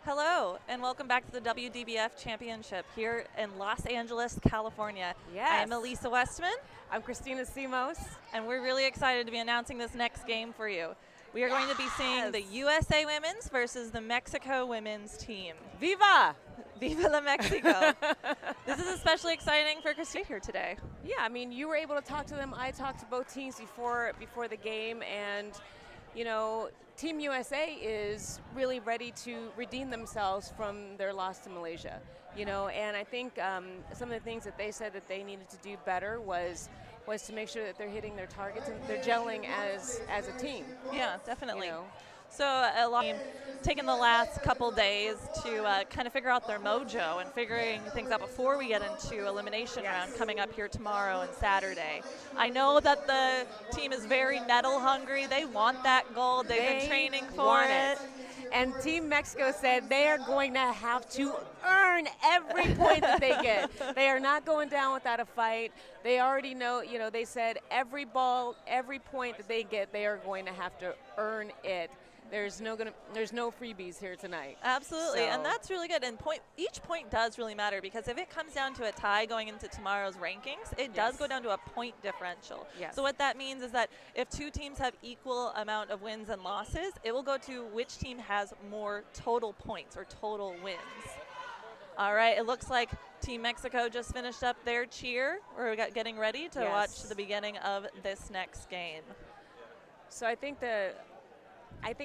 Hello, and welcome back to the WDBF Championship here in Los Angeles, California. Yes. I'm Elisa Westman. I'm Christina Simos. And we're really excited to be announcing this next game for you. We are going to be seeing the USA Women's versus the Mexico Women's team. Viva! Viva la Mexico. This is especially exciting for Christina here today. Yeah, I mean, you were able to talk to them. I talked to both teams before the game, and you know, Team USA is really ready to redeem themselves from their loss to Malaysia. You know, and I think some of the things that they said that they needed to do better was to make sure that they're hitting their targets and they're gelling as a team. Yeah, definitely. You know? So a lot taking the last couple days to kind of figure out their mojo and figuring things out before we get into elimination round coming up here tomorrow and Saturday. I know that the team is very medal hungry. They want that gold. They've been training for it. And Team Mexico said they are going to have to earn every point that they get. They are not going down without a fight. They already know, you know, they said every ball, every point that they get, they are going to have to earn it. There's no freebies here tonight. Absolutely, so. And that's really good. And each point does really matter, because if it comes down to a tie going into tomorrow's rankings, it does go down to a point differential. Yes. So what that means is that if two teams have equal amount of wins and losses, it will go to which team has more total points or total wins. All right, it looks like Team Mexico just finished up their cheer. We're getting ready to watch the beginning of this next game. So I think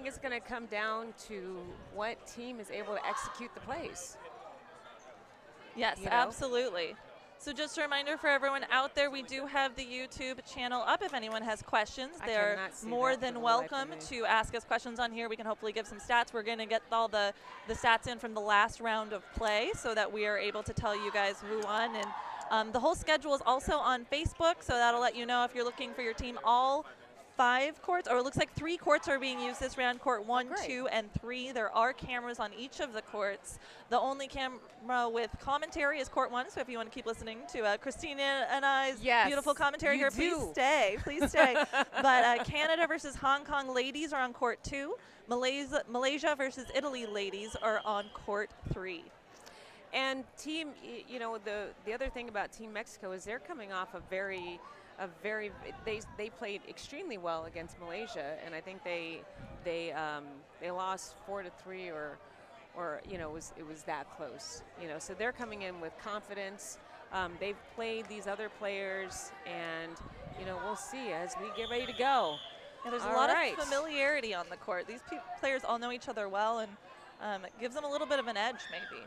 it's going to come down to what team is able to execute the plays. Yes, absolutely. So just a reminder for everyone out there, we do have the YouTube channel up. If anyone has questions, they're more than welcome to ask us questions on here. We can hopefully give some stats. We're going to get all the stats in from the last round of play so that we are able to tell you guys who won. And the whole schedule is also on Facebook, so that'll let you know if you're looking for your team. All 5 courts, or it looks like 3 courts are being used this round, court 1, 2, and 3. There are cameras on each of the courts. The only camera with commentary is court 1, so if you want to keep listening to Christina and I's beautiful commentary here, please stay. Please stay. But Canada versus Hong Kong ladies are on court 2. Malaysia versus Italy ladies are on court 3. And team, you know, the other thing about Team Mexico is they're coming off they played extremely well against Malaysia, and I think they lost 4-3 or you know, it was that close, you know. So they're coming in with confidence. They've played these other players, and you know, we'll see as we get ready to go. Yeah, there's a lot of familiarity on the court. These players all know each other well, and it gives them a little bit of an edge, maybe.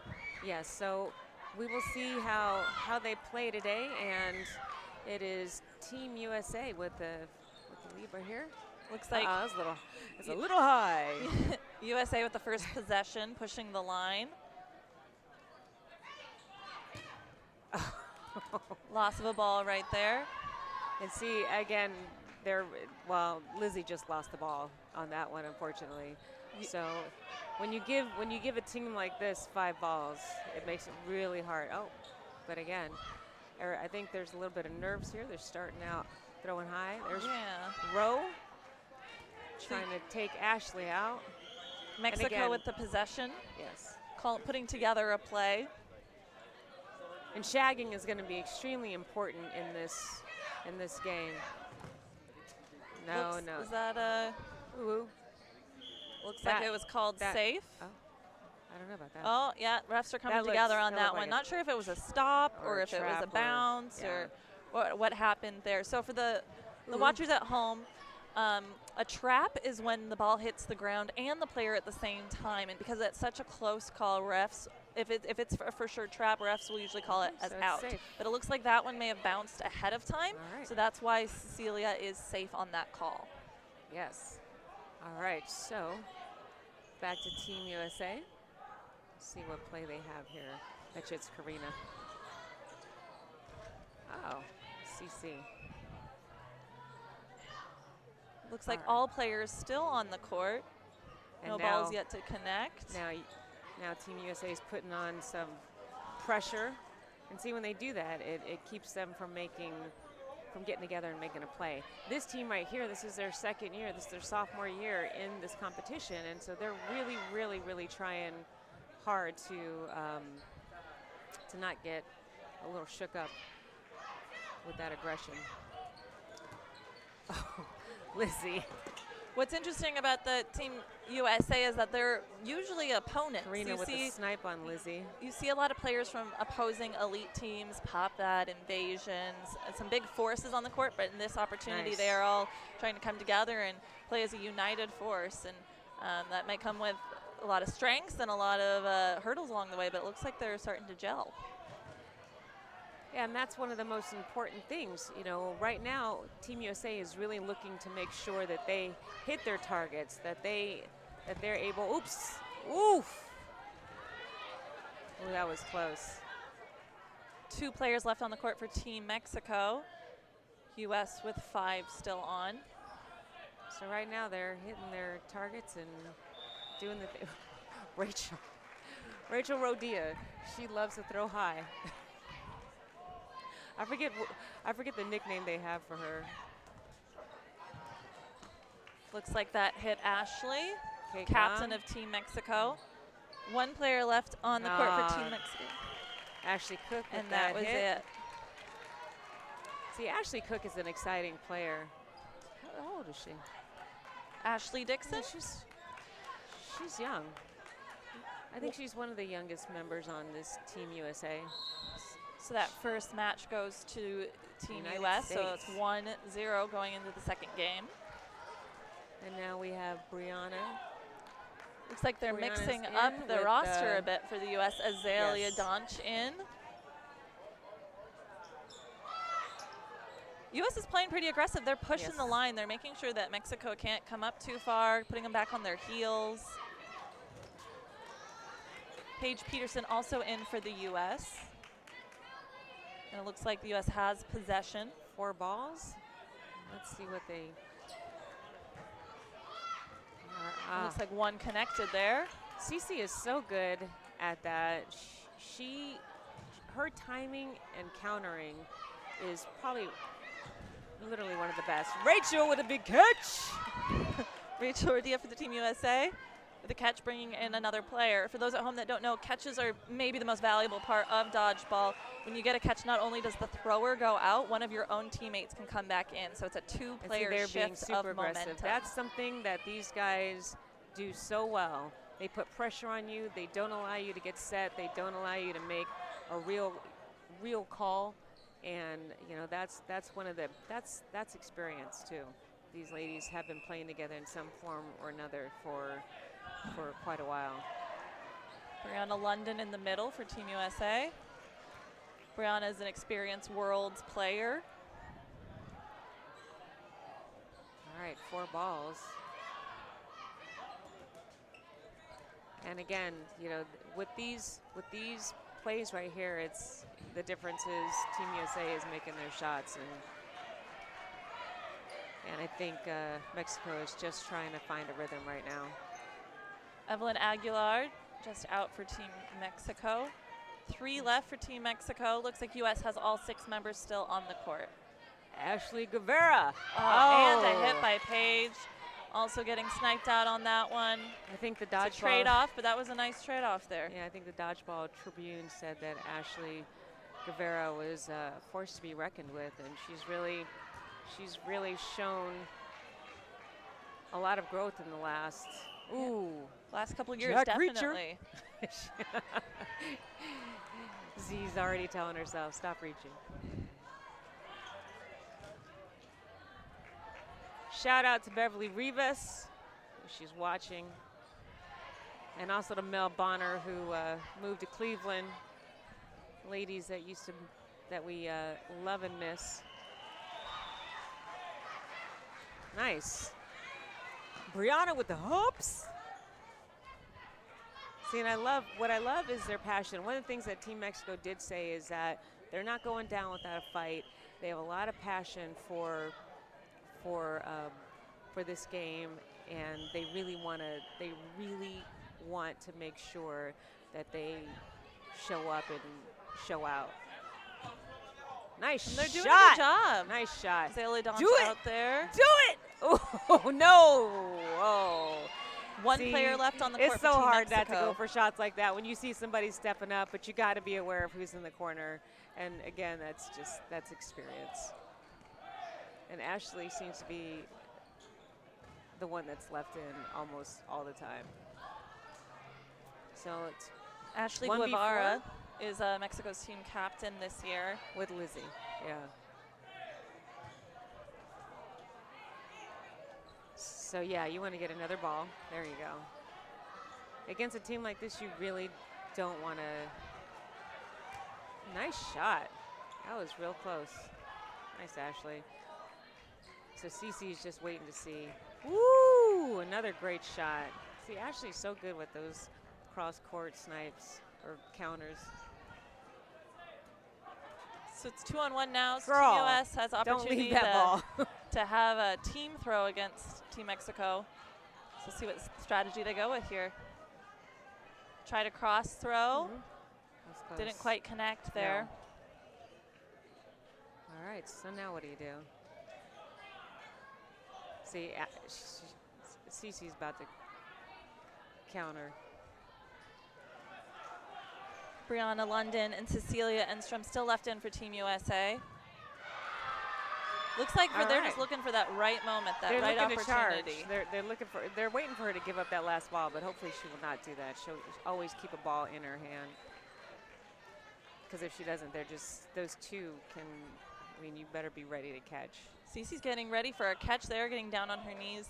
Yes. So we will see how they play today, and it is Team USA with the lead right here. Looks like it's a little high. USA with the first possession, pushing the line. Loss of a ball right there. And see, again, Lizzie just lost the ball on that one, unfortunately. So when you give a team like this 5 balls, it makes it really hard. Oh, but again, I think there's a little bit of nerves here. They're starting out throwing high. There's Rowe trying to take Ashley out. Mexico with the possession. Yes. Putting together a play. And shagging is going to be extremely important in this game. No. Is that a? Ooh. Looks like it was called safe. Oh. I don't know about that. Oh, yeah, refs are coming together on that one. Not sure if it was a stop or if it was a bounce or what happened there. So for the watchers at home, a trap is when the ball hits the ground and the player at the same time. And because it's such a close call, refs, if it's a for sure trap, refs will usually call it as out. Safe. But it looks like that one may have bounced ahead of time. So that's why Cecilia is safe on that call. Yes. All right, so back to Team USA. See what play they have here. Bet you it's Karina. Oh, CC. Looks like all players still on the court. No balls yet to connect. Now Team USA is putting on some pressure. And see, when they do that, it keeps them from getting together and making a play. This team right here, this is their second year. This is their sophomore year in this competition. And so they're really, really, really trying hard to not get a little shook up with that aggression. Oh, Lizzie. What's interesting about the Team USA is that they're usually opponents. Karina with the snipe on Lizzie. You see a lot of players from opposing elite teams pop that, invasions, and some big forces on the court, but in this opportunity they are all trying to come together and play as a united force, and that may come with a lot of strengths and a lot of hurdles along the way, but it looks like they're starting to gel. Yeah, and that's one of the most important things. You know, right now, Team USA is really looking to make sure that they hit their targets, that they're able. Oops, oof. Oh, that was close. 2 players left on the court for Team Mexico. US with 5 still on. So right now they're hitting their targets and doing the thing. Rachel Rodia, she loves to throw high. I forget the nickname they have for her. Looks like that hit Ashley, captain of Team Mexico. 1 player left on the court for Team Mexico. Ashley Cook, and that was it. See, Ashley Cook is an exciting player. How old is she? Ashley Dixon? Yeah, she's young. I think she's one of the youngest members on this Team USA. So that first match goes to Team US, so it's 1-0 going into the second game. And now we have Brianna. Looks like they're mixing up the roster a bit for the US. Azalea Donch in. US is playing pretty aggressive. They're pushing the line. They're making sure that Mexico can't come up too far, putting them back on their heels. Paige Peterson also in for the US. And it looks like the US has possession. 4 balls. Let's see what they are. Looks like 1 connected there. Cece is so good at that. Her timing and countering is probably literally one of the best. Rachel with a big catch. Rachel Rodia for the Team USA. With a catch, bringing in another player. For those at home that don't know, catches are maybe the most valuable part of dodgeball. When you get a catch, not only does the thrower go out, one of your own teammates can come back in. So it's a 2-player shift of momentum. That's something that these guys do so well. They put pressure on you. They don't allow you to get set. They don't allow you to make a real call. And you know that's one of that's experience too. These ladies have been playing together in some form or another for quite a while. Brianna London in the middle for Team USA. Brianna is an experienced worlds player. All right, 4 balls. And again, you know, with these plays right here, it's the difference is Team USA is making their shots, and I think Mexico is just trying to find a rhythm right now. Evelyn Aguilar just out for Team Mexico. 3 left for Team Mexico. Looks like US has all 6 members still on the court. Ashley Guevara. And a hit by Paige. Also getting sniped out on that one. I think the dodgeball trade-off, but that was a nice trade-off there. Yeah, I think the Dodgeball Tribune said that Ashley Guevara was a force to be reckoned with, and she's really shown a lot of growth in the last last couple of years, Jack definitely. Z's already telling herself, stop reaching. Shout out to Beverly Rivas, she's watching. And also to Mel Bonner, who moved to Cleveland. Ladies that we love and miss. Nice. Brianna with the hoops. See, and what I love is their passion. One of the things that Team Mexico did say is that they're not going down without a fight. They have a lot of passion for this game, and they really want to make sure that they show up and show out. Nice shot. They're doing a good job. Nice shot. Azalea Donch out there. Do it! Oh, no. Oh. One player left on the court. It's so for Team hard Mexico. not to go for shots like that when you see somebody stepping up, but you got to be aware of who's in the corner. And again, that's experience. And Ashley seems to be the one that's left in almost all the time. So it's Ashley Guevara is Mexico's team captain this year. With Lizzie, yeah. So yeah, you want to get another ball. There you go. Against a team like this, you really don't want to. Nice shot. That was real close. Nice, Ashley. So Cece's just waiting to see. Woo! Another great shot. See, Ashley's so good with those cross-court snipes or counters. So it's 2-on-1 now. So Girl, Team US has opportunity don't leave that ball. to have a team throw against Team Mexico. So see what strategy they go with here. Try to cross throw. Didn't quite connect there. No. All right, so now what do you do? See, Cece's about to counter. Brianna London and Cecilia Enstrom still left in for Team USA. Looks like they're just looking for that right moment, that right opportunity. They're looking for. They're waiting for her to give up that last ball, but hopefully she will not do that. She'll always keep a ball in her hand. Because if she doesn't, they're just those two can. I mean, you better be ready to catch. Cece's getting ready for a catch there, getting down on her knees.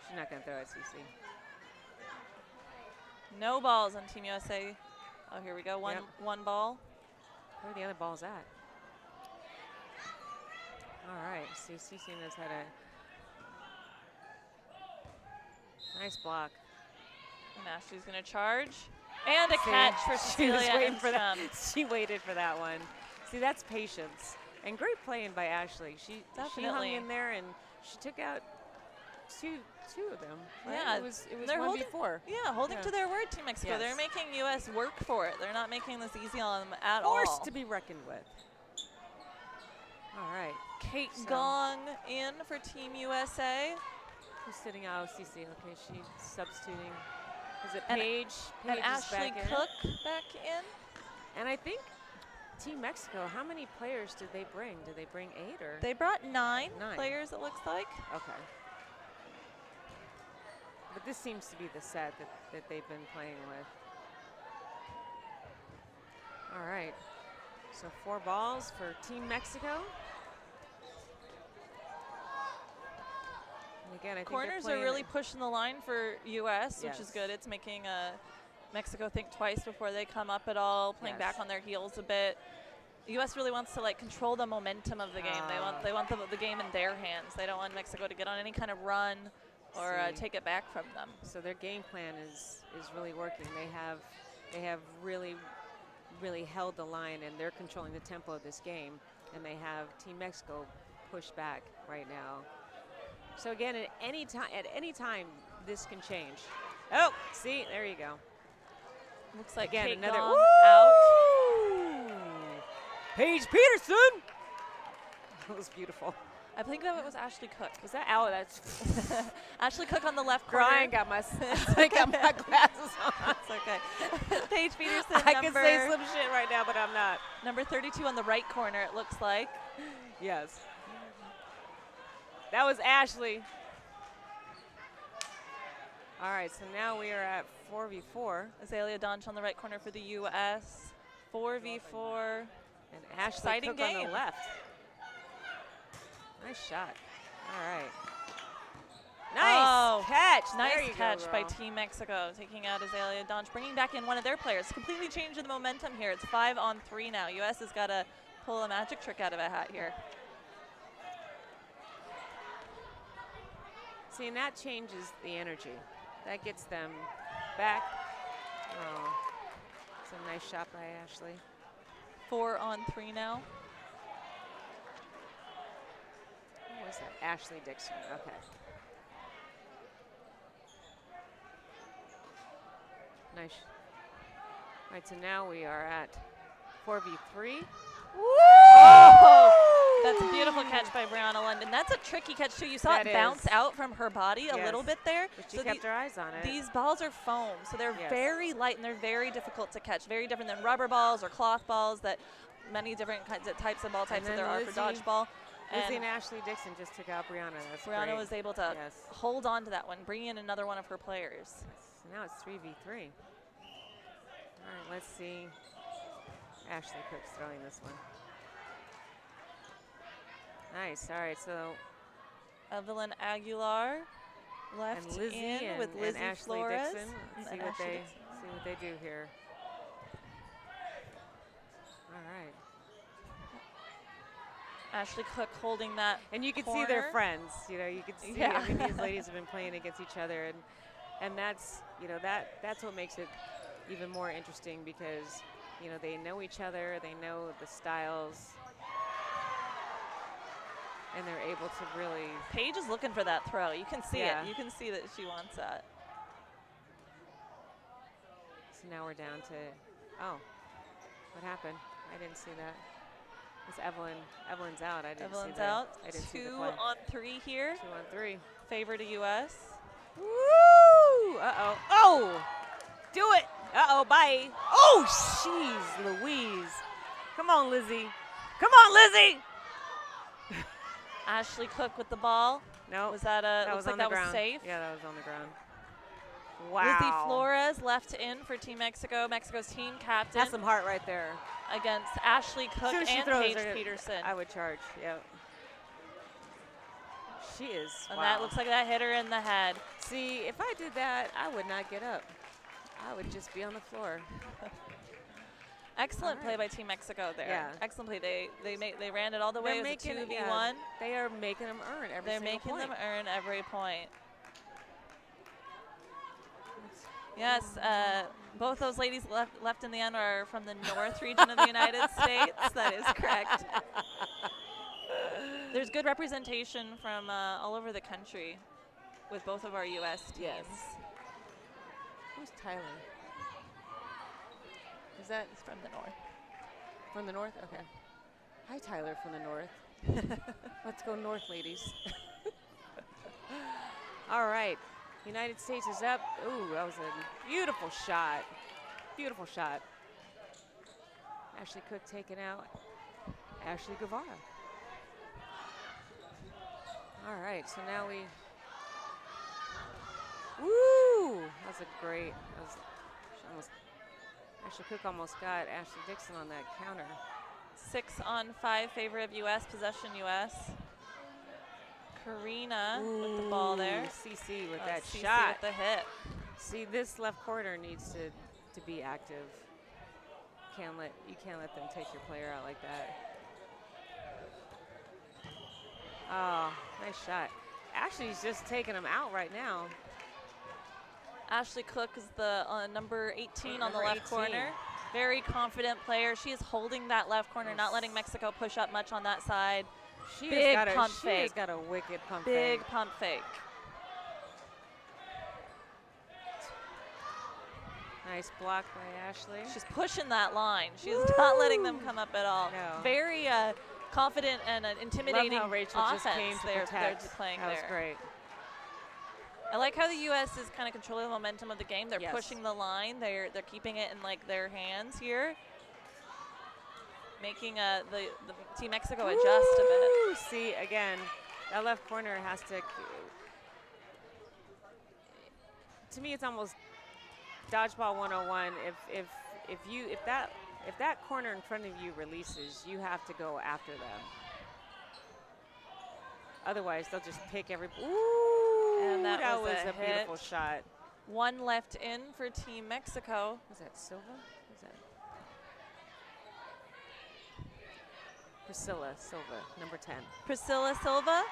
She's not going to throw it, Cece. No balls on Team USA. Oh, here we go. One ball. Where are the other balls at? All right. See, Cece knows how to. Nice block. And Ashley's going to charge. And a catch for Cecilia. She was waiting for that. She waited for that one. See, that's patience. And great playing by Ashley. She hung in there and she took out two of them. Right? Yeah, it was 1v4. Yeah, holding to their word, Team Mexico. Yes. They're making US work for it. They're not making this easy on them at all. Forced to be reckoned with. All right. Kate Gong in for Team USA. Who's sitting out? Cece. Okay, she's substituting. Is it Paige? And Ashley Cook back in. And I think Team Mexico, how many players did they bring? Did they bring 8 or? They brought 9 players, it looks like. Okay. But this seems to be the set that they've been playing with. All right. So 4 balls for Team Mexico. And again, I think corners are really pushing the line for US, which is good. It's making Mexico think twice before they come up at all, playing back on their heels a bit. The US really wants to control the momentum of the game. They want the game in their hands. They don't want Mexico to get on any kind of run or take it back from them. So their game plan is really working. They have really held the line, and they're controlling the tempo of this game. And they have Team Mexico push back right now. So again, at any time, this can change. Oh, see, there you go. Looks like again Kate another out. Paige Peterson. That was beautiful. I think that was Ashley Cook. Was that out? That's Ashley Cook on the left corner. I got my glasses on. It's okay. Paige Peterson. I can say some shit right now, but I'm not. Number 32 on the right corner, it looks like. Yes. That was Ashley. All right, so now we are at 4v4. Azalea Donch on the right corner for the U.S. 4v4. And Ashley Cook on the left. Nice shot. All right. Nice catch. Nice catch by Team Mexico, taking out Azalea Donch, bringing back in one of their players. Completely changing the momentum here. It's 5-on-3 now. U.S. has got to pull a magic trick out of a hat here. See, and that changes the energy. That gets them back. Oh, it's a nice shot by Ashley. 4-on-3 now. What was that? Ashley Dixon. Okay. Nice. All right, so now we are at 4v3. Woo! Oh! That's a beautiful catch by Brianna London. That's a tricky catch, too. You saw it bounce out from her body a little bit there. But she kept her eyes on it. These balls are foam, so they're very light and they're very difficult to catch. Very different than rubber balls or cloth balls that many different kinds of types of ball types that there are for dodgeball. Lizzie and Ashley Dixon just took out Brianna. Brianna was able to hold on to that one, bring in another one of her players. So now it's 3v3. All right, let's see. Ashley Cook's throwing this one. Nice. All right, so Evelyn Aguilar left and Lizzie in with Lizzie and Ashley Flores. Dixon. See what they do here. All right. Ashley Cook holding that and you can corner. see they're friends. You know, you can see. I mean, these ladies have been playing against each other, and that's, you know, that's what makes it even more interesting, because, you know, they know each other, they know the styles, and they're able to really. Paige is looking for that throw. You can see it. You can see that she wants that. So now we're down to, oh, what happened? I didn't see that. It's Evelyn. Evelyn's out. I didn't see that. out. I didn't see the 2 play. on 3 here. 2 on 3. Favor to U.S. Woo! Uh-oh. Oh! Do it! Uh-oh, bye. Oh, jeez, Louise. Come on, Lizzie. Come on, Lizzie! Ashley Cook with the ball. No. Was that a, looks like that was safe. Yeah, that was on the ground. Wow. Lizzie Flores left in for Team Mexico, Mexico's team captain. That's some heart right there. Against Ashley Cook and Paige Peterson. I would charge, yep. She is, and that looks like that hit her in the head. See, if I did that, I would not get up. I would just be on the floor. Excellent play by Team Mexico there. Yeah. Excellent play. They ran it all the way. It was a 2v1. They are making them earn every single point. They're making them earn every point. Yes, both those ladies left in the end are from the north region of the United States. That is correct. There's good representation from all over the country with both of our U.S. teams. Yes. Who's Tyler? Is that from the north? From the north? Okay. Hi, Tyler from the north. Let's go north, ladies. All right. United States is up. Ooh, that was a beautiful shot. Beautiful shot. Ashley Cook taken out. Ashley Guevara. All right, so now we. Woo! That was a great. Ashley Cook almost got Ashley Dixon on that counter. 6 on 5, favor of U.S. Possession U.S. Karina with the ball there. CC with that CC shot. with the hit. See, this left corner needs to be active. You can't let them take your player out like that. Oh, nice shot. Ashley's just taking him out right now. Ashley Cook is the number 18 on the left corner. Very confident player. She is holding that left corner, not letting Mexico push up much on that side. Big pump fake. She's got a wicked pump fake. Big pump fake. Nice block by Ashley. She's pushing that line. She's not letting them come up at all. No. Very confident and intimidating Love how Rachel offense just came to they're protect. playing that was there. Great. I like how the U.S. is kind of controlling the momentum of the game. They're pushing the line. They're keeping it in like their hands here, making the Team Mexico adjust a bit. See, again, that left corner has to. To me, it's almost dodgeball 101. If that corner in front of you releases, you have to go after them. Otherwise, they'll just pick every. Ooh, and that was a beautiful shot. 1 left in for Team Mexico. Was that Silva? Was that Priscilla Silva, number 10. Priscilla Silva.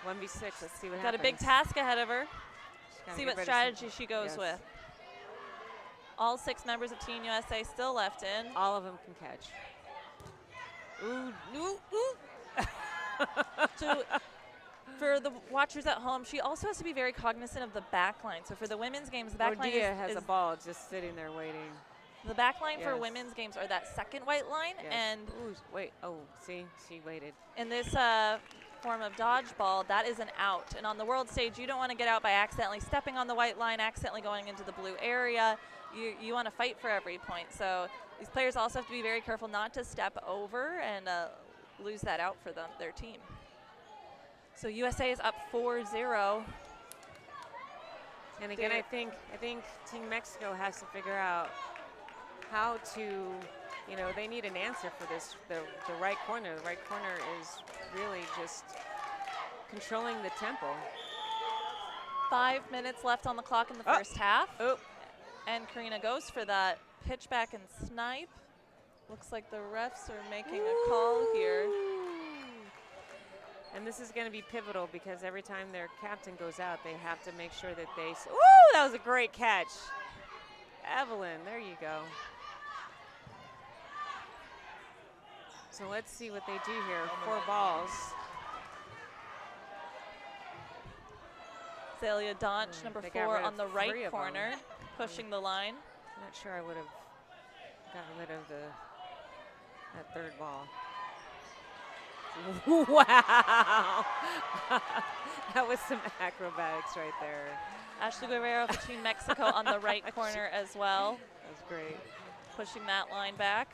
1v6. Let's see what happens. Got a big task ahead of her. See what strategy she goes with. All 6 members of Team USA still left in. All of them can catch. Ooh, ooh, ooh. So for the watchers at home, she also has to be very cognizant of the back line. So for the women's games, the back line has a ball just sitting there waiting. The back line for women's games are that second white line, and ooh, wait, oh, see, she waited. In this form of dodgeball, that is an out. And on the world stage, you don't want to get out by accidentally stepping on the white line, accidentally going into the blue area. You want to fight for every point. So these players also have to be very careful not to step over and lose that out for their team. So USA is up 4-0. And again, I think Team Mexico has to figure out how to, you know, they need an answer for this, the right corner. The right corner is really just controlling the tempo. 5 minutes left on the clock in the first half. Oh. And Karina goes for that pitch back and snipe. Looks like the refs are making a call here. And this is going to be pivotal because every time their captain goes out, they have to make sure that they, that was a great catch. Evelyn, there you go. So let's see what they do here. 4 balls. Zelia Donch, number 4 on the right corner, pushing the line. I'm not sure I would have gotten rid of that third ball. Wow. That was some acrobatics right there. Ashley Guerrero for Team Mexico on the right corner as well. That was great. Pushing that line back.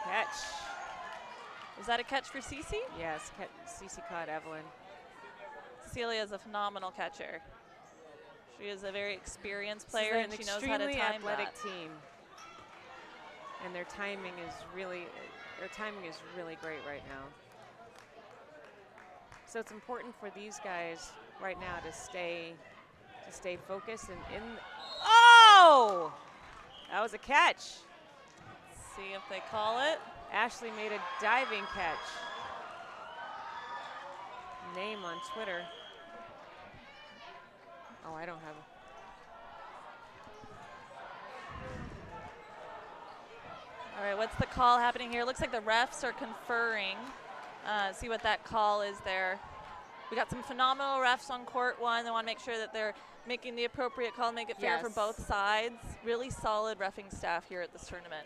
Catch. Was that a catch for Cece? Yes, Cece caught Evelyn. Cecilia is a phenomenal catcher. She is a very experienced player, and she knows how to time that. Athletic team. And their timing is really great right now. So it's important for these guys right now to stay focused and in. Oh! That was a catch. Let's see if they call it. Ashley made a diving catch. Name on Twitter. Oh, I don't have it. All right, what's the call happening here? Looks like the refs are conferring. See what that call is there. We got some phenomenal refs on court 1. They want to make sure that they're making the appropriate call, make it fair for both sides. Really solid reffing staff here at this tournament.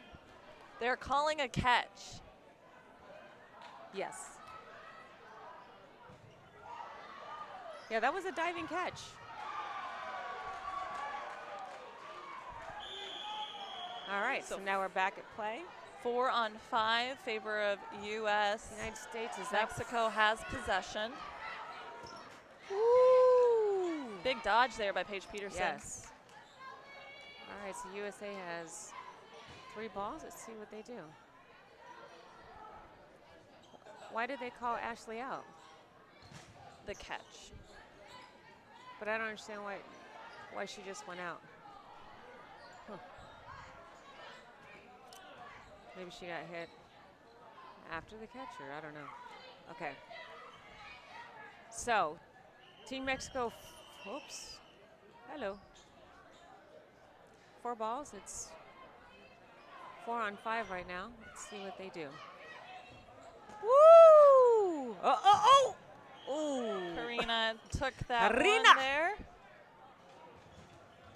They're calling a catch. Yes. Yeah, that was a diving catch. All right, so now we're back at play. 4-on-5, favor of U.S. United States is Mexico has possession. Woo! Big dodge there by Paige Peterson. Yes. All right, so USA has 3 balls. Let's see what they do. Why did they call Ashley out? The catch. But I don't understand why she just went out. Huh. Maybe she got hit after the catch, or I don't know. Okay. So, Team Mexico, oops, hello. 4 balls, it's 4-on-5 right now. Let's see what they do. Woo! Oh! Ooh. Karina took that one there.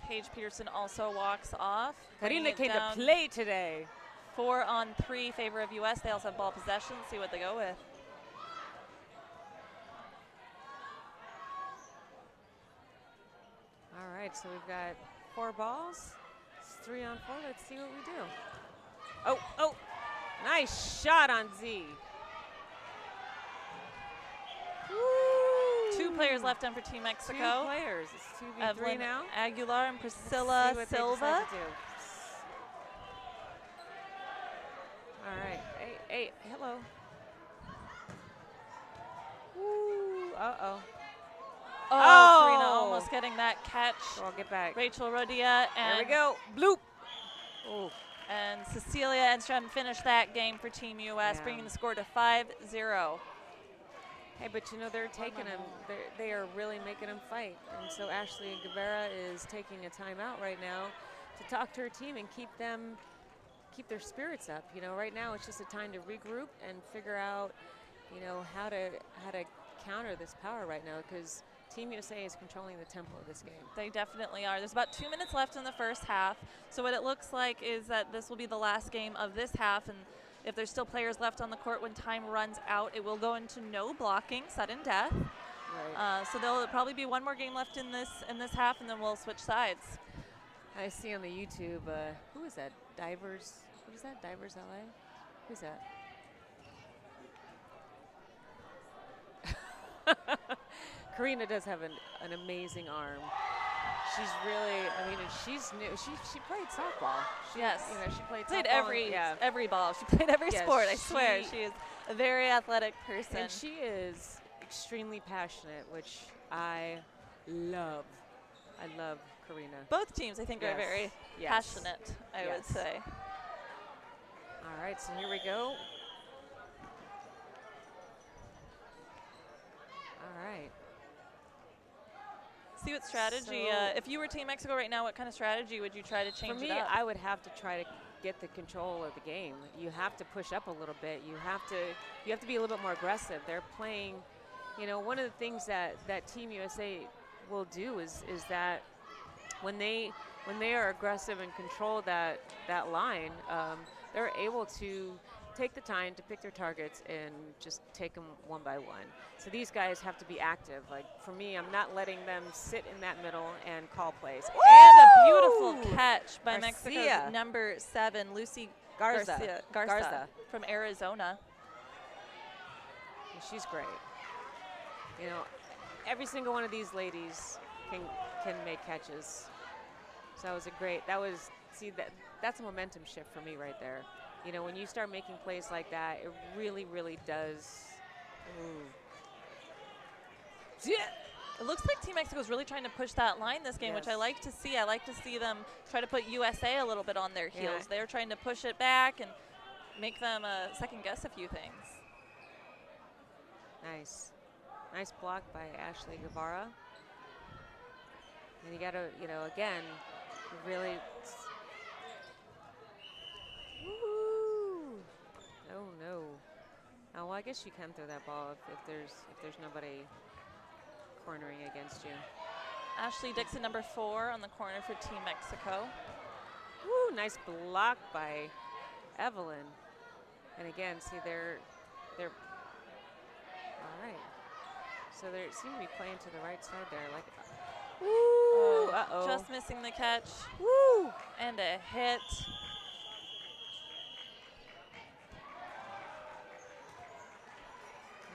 Paige Peterson also walks off. Karina came to play today. 4-on-3, favor of U.S. They also have ball possession. See what they go with. All right, so we've got 4 balls. It's 3-on-4. Let's see what we do. Oh! Nice shot on Z. Woo! 2 players left on for Team Mexico. 2 players. It's 2v3 Evelyn now. Aguilar and Priscilla Silva. All right. Hey, hello. Woo! Uh-oh. Oh, Karina almost getting that catch. So I'll get back. Rachel Rodia and there we go. Bloop. Ooh. And Cecilia Edstrom finished that game for Team U.S., bringing the score to 5-0. Hey, but you know, they're taking them. They are really making them fight. And so Ashley Guevara is taking a timeout right now to talk to her team and keep their spirits up. You know, right now it's just a time to regroup and figure out, you know, how to counter this power right now, because Team USA is controlling the tempo of this game. They definitely are. There's about 2 minutes left in the first half. So what it looks like is that this will be the last game of this half. And if there's still players left on the court when time runs out, it will go into no blocking, sudden death. Right. So there'll probably be one more game left in this half, and then we'll switch sides. I see on the YouTube, who is that? Divers, what is that? Divers LA? Who's that? Karina does have an amazing arm. She's really, I mean, she's new. She played softball. Yes. You know, she played every ball. She played every sport, I swear. She is a very athletic person. And she is extremely passionate, which I love. I love Karina. Both teams, I think, are very passionate, I would say. All right, so here we go. All right. See what strategy, if you were Team Mexico right now, what kind of strategy would you try to change it up? For me, I would have to try to get the control of the game. You have to push up a little bit. You have to be a little bit more aggressive. They're playing, you know, one of the things that Team USA will do is that when they are aggressive and control that line, they're able to take the time to pick their targets and just take them one by one. So these guys have to be active. Like for me, I'm not letting them sit in that middle and call plays. Woo! And a beautiful catch by Mexico's number 7, Lucy Garza from Arizona. And she's great. You know, every single one of these ladies can make catches. So that was that's a momentum shift for me right there. You know, when you start making plays like that, it really, really does. It looks like Team Mexico is really trying to push that line this game, which I like to see. I like to see them try to put USA a little bit on their heels. They're trying to push it back and make them second guess a few things. Nice. Nice block by Ashley Guevara. And you got to, you know, again, really. Oh no. Oh, well, I guess you can throw that ball if there's nobody cornering against you. Ashley Dixon, number 4, on the corner for Team Mexico. Woo, nice block by Evelyn. And again, see they're all right. So they seem to be playing to the right side there, like. Woo! Just missing the catch. Woo! And a hit.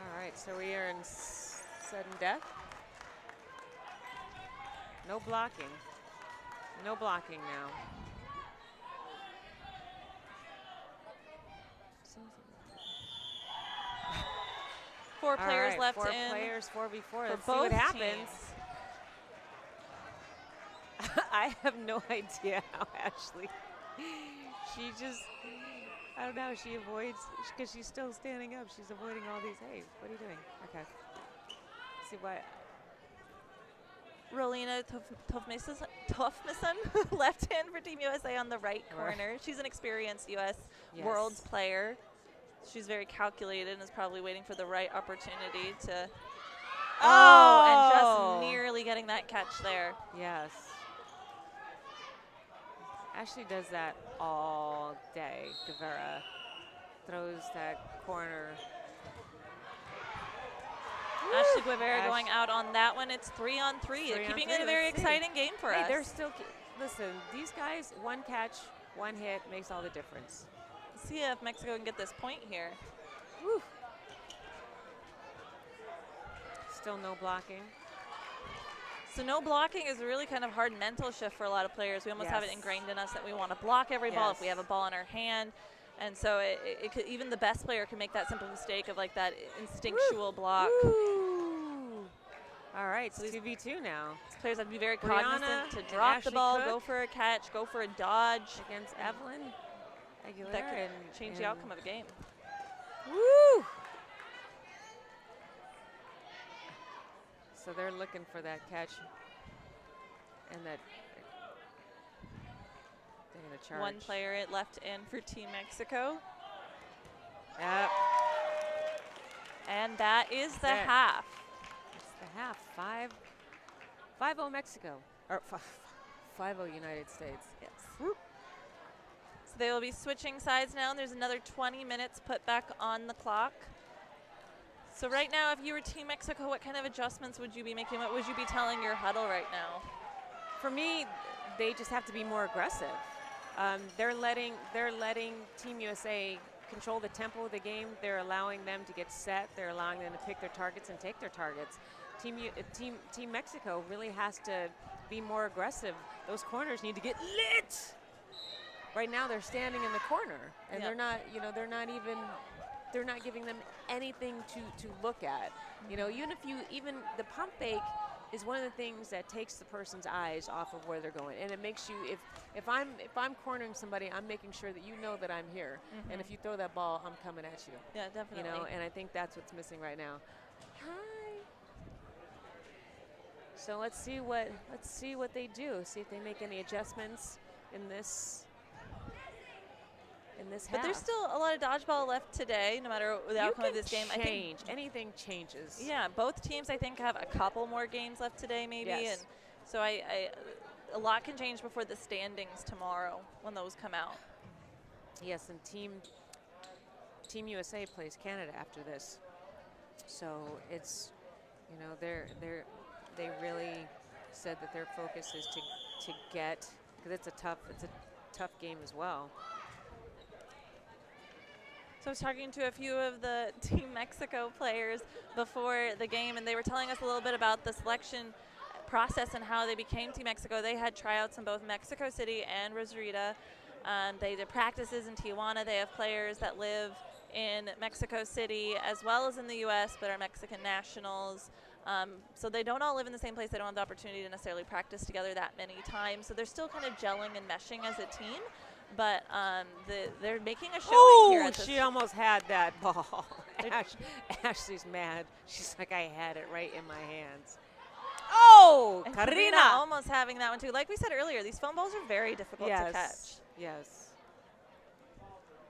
All right, so we are in sudden death. No blocking. No blocking now. Four players left in. 4 players, 4v4. Let's see both what happens. Teams. I have no idea how Ashley. She just, I don't know. She avoids because she's still standing up. She's avoiding all these. Hey, what are you doing? Okay. See what. Rolina Tofmison, left hand for Team USA on the right corner. She's an experienced U.S. Worlds player. She's very calculated and is probably waiting for the right opportunity to. And just nearly getting that catch there. Yes. Ashley does that all day. Guevara throws that corner. Ashley Guevara going out on that one. It's 3-on-3. Keeping it a very exciting game for us. They're still, listen, these guys, one catch, one hit makes all the difference. Let's see if Mexico can get this point here. Woo. Still no blocking. So no blocking is a really kind of hard mental shift for a lot of players. We almost have it ingrained in us that we want to block every ball if we have a ball in our hand. And so it could, even the best player can make that simple mistake of like that instinctual block. Woo. All right, so 2v2 now. These players have to be very cognizant to drop the ball, go for a catch, go for a dodge. Against Evelyn Aguilera. That could change the outcome of a game. Woo! So they're looking for that catch and that they're going to charge. One player left in for Team Mexico. Yep. And that is the half. It's the half. 5 5-0 Mexico, or 5-0 United States. Yes. Whoop. So they will be switching sides now, and there's another 20 minutes put back on the clock. So right now, if you were Team Mexico, what kind of adjustments would you be making? What would you be telling your huddle right now? For me, they just have to be more aggressive. They're letting Team USA control the tempo of the game. They're allowing them to get set. They're allowing them to pick their targets and take their targets. Team Mexico really has to be more aggressive. Those corners need to get lit. Right now they're standing in the corner, and they're not giving them anything to look at. You know, even the pump fake is one of the things that takes the person's eyes off of where they're going, and it makes you, if I'm cornering somebody, I'm making sure that you know that I'm here, and if you throw that ball, I'm coming at you. Yeah, definitely. You know, and I think that's what's missing right now. Hi. So let's see what they do. See if they make any adjustments in this half. But there's still a lot of dodgeball left today, no matter the outcome of this game. I think anything changes. Yeah, both teams I think have a couple more games left today, maybe, yes. and so a lot can change before the standings tomorrow when those come out. Yes, and Team USA plays Canada after this, so it's, you know, they really said that their focus is to get, because it's a tough game as well. So I was talking to a few of the Team Mexico players before the game, and they were telling us a little bit about the selection process and how they became Team Mexico. They had tryouts in both Mexico City and Rosarita. They did practices in Tijuana. They have players that live in Mexico City as well as in the U.S., but are Mexican nationals. So they don't all live in the same place. They don't have the opportunity to necessarily practice together that many times. So they're still kind of gelling and meshing as a team. But they're making a showing here. Oh, she almost had that ball. Ashley's mad. She's like, I had it right in my hands. Oh, and Karina almost having that one too. Like we said earlier, these foam balls are very difficult to catch. Yes.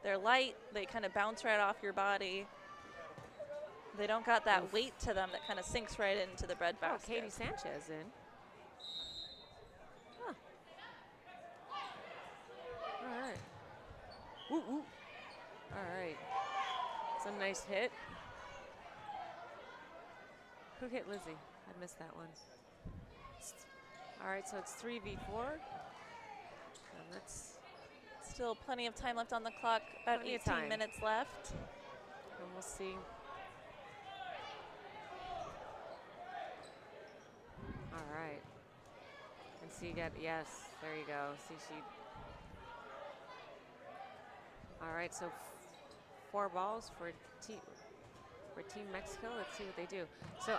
They're light. They kind of bounce right off your body. They don't got that weight to them that kind of sinks right into the bread basket. Katie Sanchez in. All right. Woo, woo. All right. It's a nice hit. Who hit Lizzie? I missed that one. All right, so it's 3v4. And that's still plenty of time left on the clock. About 18 minutes left. And we'll see. All right. And see, yes, there you go. See, she. All right, so 4 balls for Team Mexico. Let's see what they do. So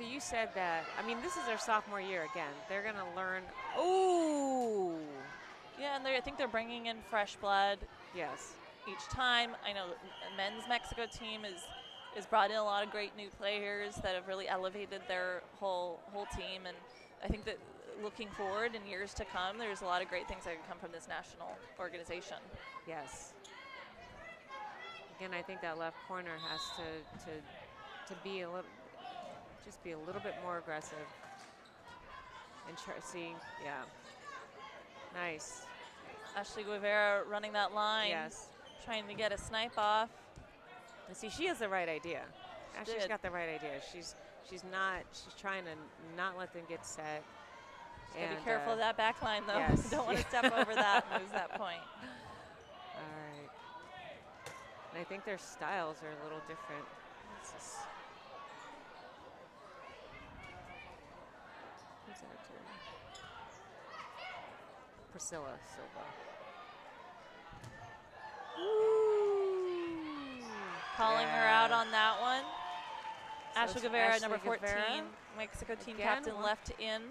you said that, I mean, this is their sophomore year again. They're going to learn. Ooh. Yeah, and I think they're bringing in fresh blood. Yes. Each time. I know the men's Mexico team is brought in a lot of great new players that have really elevated their whole team, and I think that looking forward in years to come, there's a lot of great things that can come from this national organization. Yes. Again, I think that left corner has to be a little, just be a little bit more aggressive. And see, yeah. Nice. Ashley Guevara running that line. Yes. Trying to get a snipe off. And see, she has the right idea. Ashley's got the right idea. She's trying to not let them get set. Gotta be careful of that back line, though. Yes. Don't want to step over that and lose that point. All right. And I think their styles are a little different. Who's that to? Priscilla Silva. Ooh. Calling her out on that one. So Ashley Guevara, number 14, Mexico team captain, left in.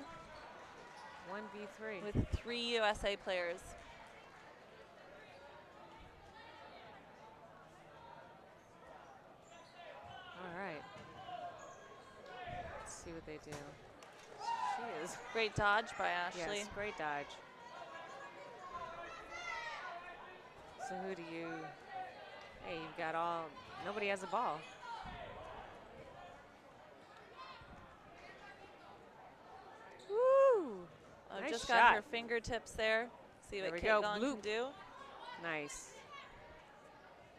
1v3. With 3 USA players. All right. Let's see what they do. She is. Great dodge by Ashley. Yes, great dodge. So who do you, hey, you've got nobody has a ball. just got her fingertips there. See what Kate Gong can do. Nice.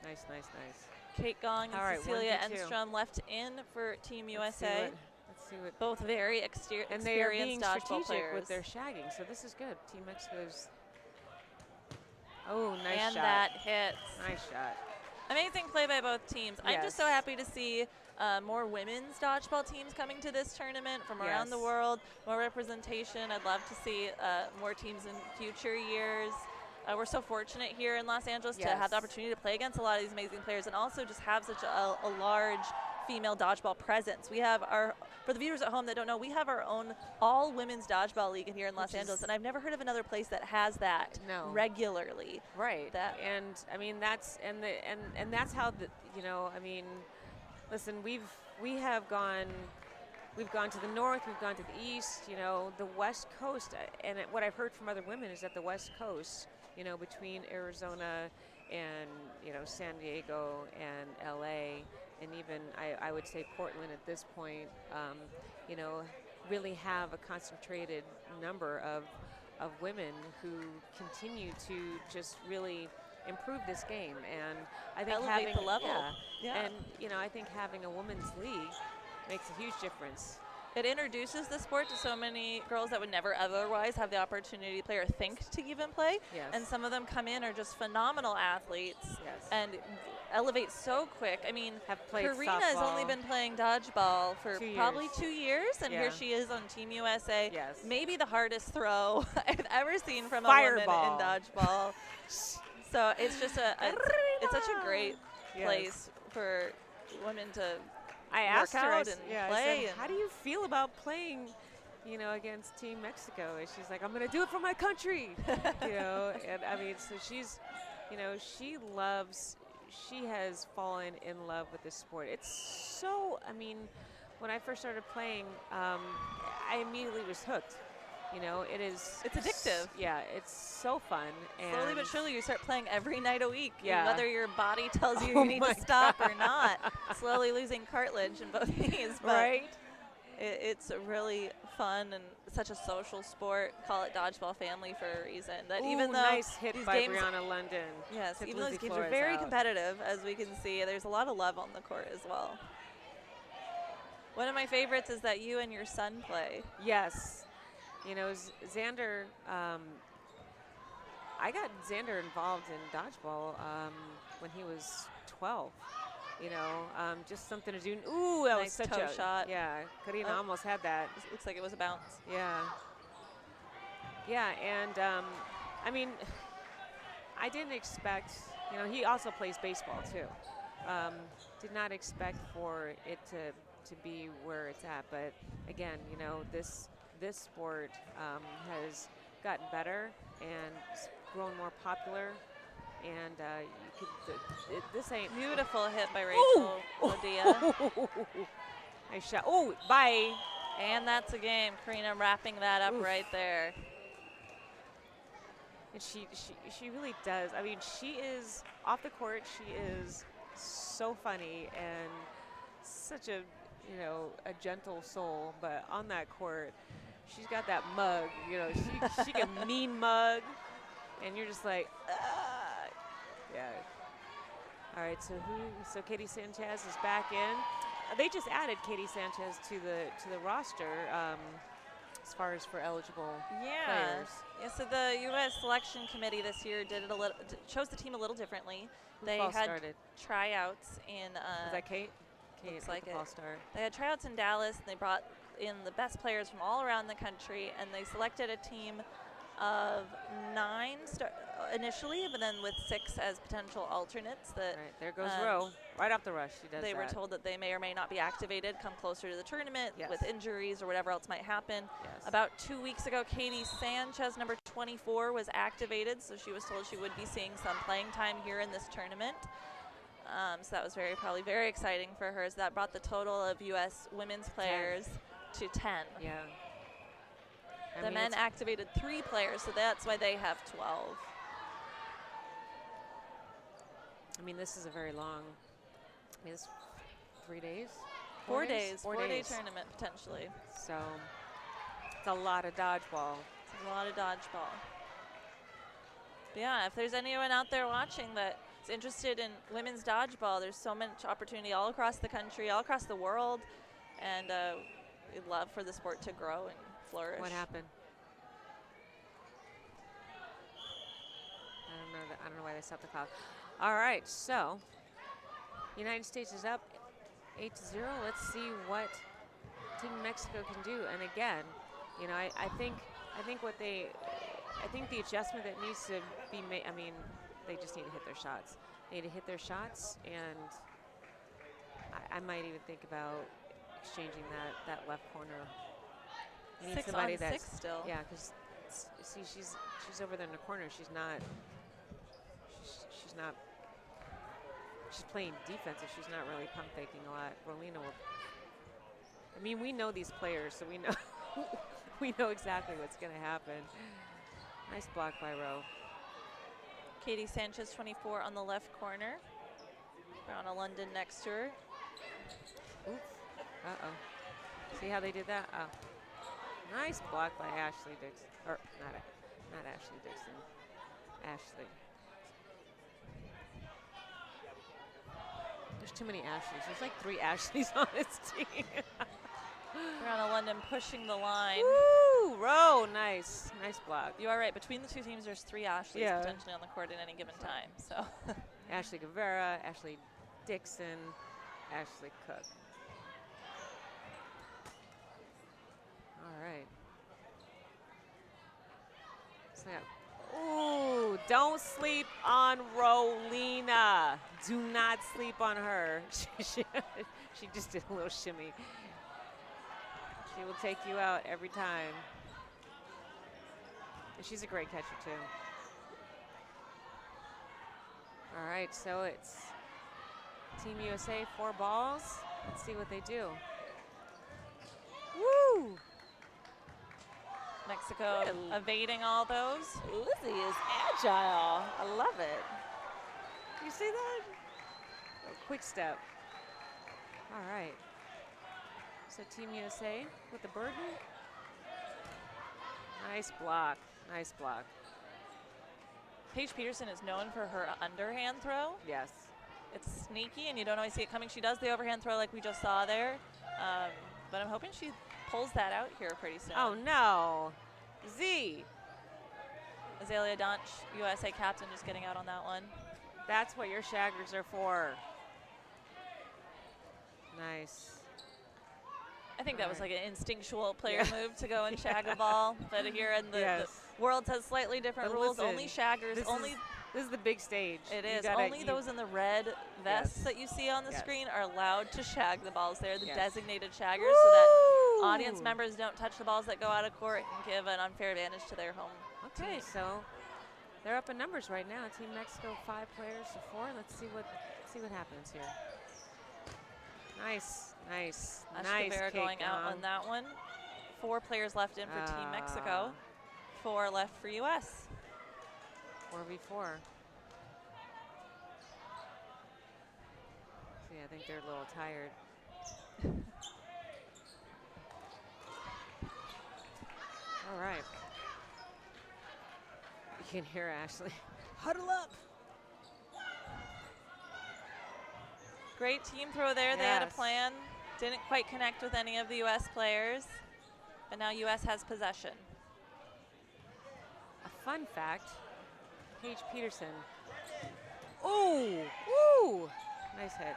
Nice, nice, nice. Kate Gong and Cecilia Enstrom left in for Team USA. Let's see what. Both very experienced and they are being dodgeball strategic players with their shagging, so this is good. Team Mexico's. Oh, nice shot. And that hits. Nice shot. Amazing play by both teams. Yes. I'm just so happy to see more women's dodgeball teams coming to this tournament from around the world, more representation. I'd love to see more teams in future years. We're so fortunate here in Los Angeles to have the opportunity to play against a lot of these amazing players and also just have such a large female dodgeball presence. We have for the viewers at home that don't know, we have our own all women's dodgeball league here in Los Angeles, and I've never heard of another place that has that regularly. Right. And I mean that's and that's how I mean, listen, we've gone to the north, we've gone to the east, the West Coast, and what I've heard from other women is that the West Coast, between Arizona and San Diego and LA, and even I would say Portland at this point, really have a concentrated number of women who continue to just really improve this game, and I think elevate the level. And I think having a women's league makes a huge difference. It introduces the sport to so many girls that would never otherwise have the opportunity to play or think to even play. Yes. And some of them come in are just phenomenal athletes and elevate so quick. I mean, Karina has only been playing dodgeball for probably 2 years, and here she is on Team USA. Yes. Maybe the hardest throw I've ever seen from a woman in dodgeball. So it's just it's such a great place for women to asked her out and play. I said, how do you feel about playing, against Team Mexico? And she's like, I'm going to do it for my country, And I mean, so she's, she has fallen in love with this sport. It's so, I mean, when I first started playing, I immediately was hooked. It's addictive. Yeah, it's so fun. And slowly but surely you start playing every night a week. Yeah. Whether your body tells you you need to stop or not. Slowly losing cartilage in both knees. But it's really fun and such a social sport. Call it dodgeball family for a reason. That even though nice hit these by games, Brianna London. Yes, even though these games are very competitive, as we can see, there's a lot of love on the court as well. One of my favorites is that you and your son play. Yes. Xander, I got Xander involved in dodgeball when he was 12. Just something to do. Ooh, that was such a shot. Yeah, Karina almost had that. It looks like it was a bounce. Yeah. Yeah, and I mean, I didn't expect. He also plays baseball too. Did not expect for it to be where it's at, but again, this sport has gotten better and grown more popular, and this ain't beautiful hit by Rachel Lodia. Nice shot. Oh, bye. And that's a game. Karina wrapping that up right there. And she really does. I mean, she is off the court. She is so funny and such a a gentle soul, but on that court, she's got that mug, she can mean mug, and you're just like, yeah. All right, so Katie Sanchez is back in. They just added Katie Sanchez to the roster as far as for eligible players. Yeah, so the U.S. selection committee this year chose the team a little differently. They had tryouts in. Is that Kate? Looks like it. Star. They had tryouts in Dallas, and they brought in the best players from all around the country, and they selected a team of 9 initially, but then with 6 as potential alternates. That there goes Roe, right off the rush. She does. They were told that they may or may not be activated come closer to the tournament with injuries or whatever else might happen. About 2 weeks ago, Katie Sanchez, number 24, was activated, so she was told she would be seeing some playing time here in this tournament. So that was probably very exciting for her. So that brought the total of U.S. women's players to 10. Yeah. The men activated 3 players, so that's why they have 12. I mean, this is a very long. It's 3 days. 4 days. 4-day tournament potentially. So it's a lot of dodgeball. There's a lot of dodgeball. But yeah, if there's anyone out there watching that's interested in women's dodgeball, there's so much opportunity all across the country, all across the world, and we'd love for the sport to grow and flourish. What happened? I don't know why they stopped the clock. All right, so United States is up 8-0. Let's see what Team Mexico can do. And again, you know, I think the adjustment that needs to be made. I mean, they just need to hit their shots. They need to hit their shots, and I might even think about exchanging that left corner. You need 6 somebody on 6 still. Yeah, because see, she's over there in the corner. She's not. She's playing defensive. She's not really pump faking a lot. Rolina will. I mean, we know these players, so we know we know exactly what's going to happen. Nice block by Rowe. Katie Sanchez, 24, on the left corner. Brianna London next to her. Oops. Uh-oh. See how they did that? Oh. Nice block by Ashley Dixon. Or not Ashley Dixon. Ashley. There's too many Ashleys. There's like 3 Ashleys on this team. Brianna London pushing the line. Woo! Rowe, nice. Nice block. You are right. Between the two teams, there's 3 Ashleys potentially on the court at any given time. So Ashley Guevara, Ashley Dixon, Ashley Cook. All right. So, ooh, don't sleep on Rolina. Do not sleep on her. She just did a little shimmy. She will take you out every time. And she's a great catcher, too. All right, so it's Team USA, 4 balls. Let's see what they do. Woo! Mexico evading all those. Lizzie is agile. I love it. You see that? A quick step. All right. So Team USA with the burden. Nice block. Nice block. Paige Peterson is known for her underhand throw. Yes. It's sneaky, and you don't always see it coming. She does the overhand throw like we just saw there. But I'm hoping she pulls that out here pretty soon. Oh, no. Z. Azalea Donch, USA captain, just getting out on that one. That's what your shaggers are for. Nice. I think that was like an instinctual player move to go and shag a ball. But here in the world has slightly different rules. Only shaggers. This is the big stage. It is. Only those in the red vests that you see on the screen are allowed to shag the balls. They're the designated shaggers so that audience members don't touch the balls that go out of court and give an unfair advantage to their home team. So they're up in numbers right now. Team Mexico 5 players to 4. Let's see what happens here. Nice, nice, nice kick going out on that one. 4 players left in for Team Mexico. 4 left for US. 4v4. See, I think they're a little tired. All right. You can hear Ashley. Huddle up. Great team throw there. They had a plan. Didn't quite connect with any of the U.S. players. But now U.S. has possession. A fun fact, Paige Peterson. Ooh, ooh. Nice hit.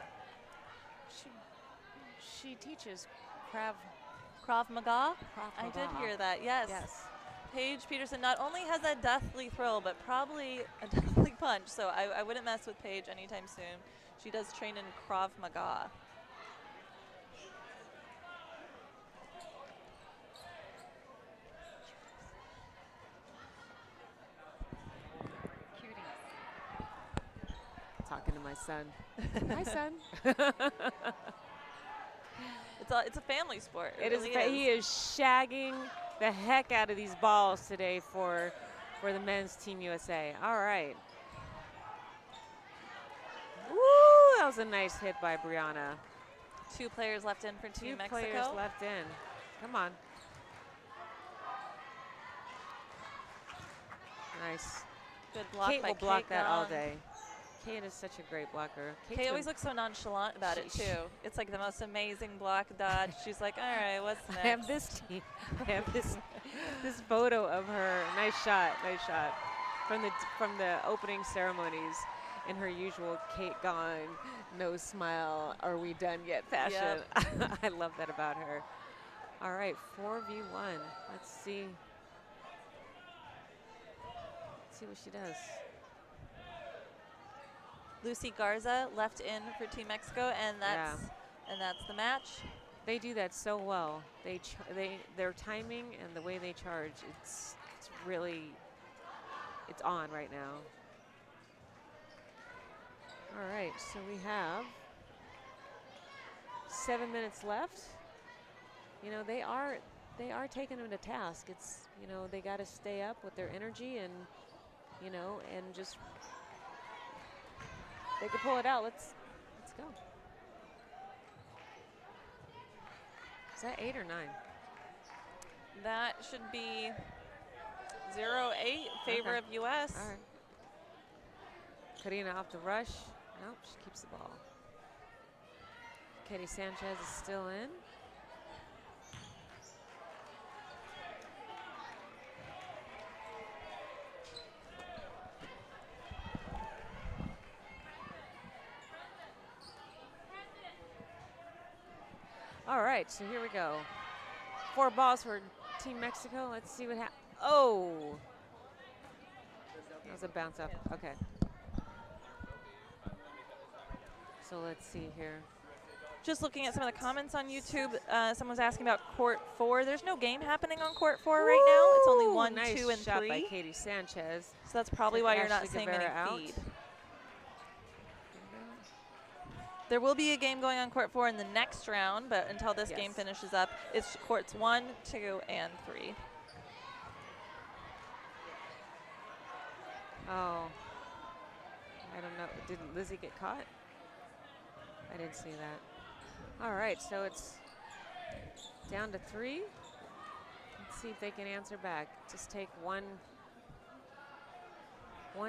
She teaches Krav Maga? I did hear that, yes. Paige Peterson not only has a deathly throw, but probably a deathly punch. So I wouldn't mess with Paige anytime soon. She does train in Krav Maga. Talking to my son. Hi, son. It's a family sport. It really is. He is shagging the heck out of these balls today for the men's Team USA. All right. Woo, that was a nice hit by Brianna. 2 players left in for Team Mexico. 2 players left in. Come on. Nice. Good block Kate by will block Kate that all Gong. day. Kate is such a great blocker. Kate always looks so nonchalant about it too. It's like the most amazing block dodge. She's like, all right, what's next? I have this team. I have this photo of her. Nice shot, from the opening ceremonies in her usual Kate Gong, no smile, are we done yet fashion. Yep. I love that about her. All right, 4v1. Let's see. Let's see what she does. Lucy Garza left in for Team Mexico, and that's the match. They do that so well. Their timing and the way they charge, it's really, it's on right now. All right, so we have 7 minutes left. You know, they are taking them to task. It's, you know, they got to stay up with their energy and, you know, and just, they can pull it out. Let's go. Is that 8 or 9? That should be 0-8 favor of U.S. All right. Karina off the rush. Nope, she keeps the ball. Katie Sanchez is still in. All right, so here we go. 4 balls for Team Mexico. Let's see what happens. Oh! That was a bounce up. Okay. So let's see here. Just looking at some of the comments on YouTube, someone's asking about Court 4. There's no game happening on Court 4 right now. It's only 1, nice 2, and shot 3. by Katie Sanchez. So that's probably why you're not seeing any out. feed. There will be a game going on Court 4 in the next round, but until this game finishes up, it's Courts 1, 2, and 3. Oh. I don't know. Did Lizzie get caught? I didn't see that. All right, so it's down to 3. Let's see if they can answer back. Just take one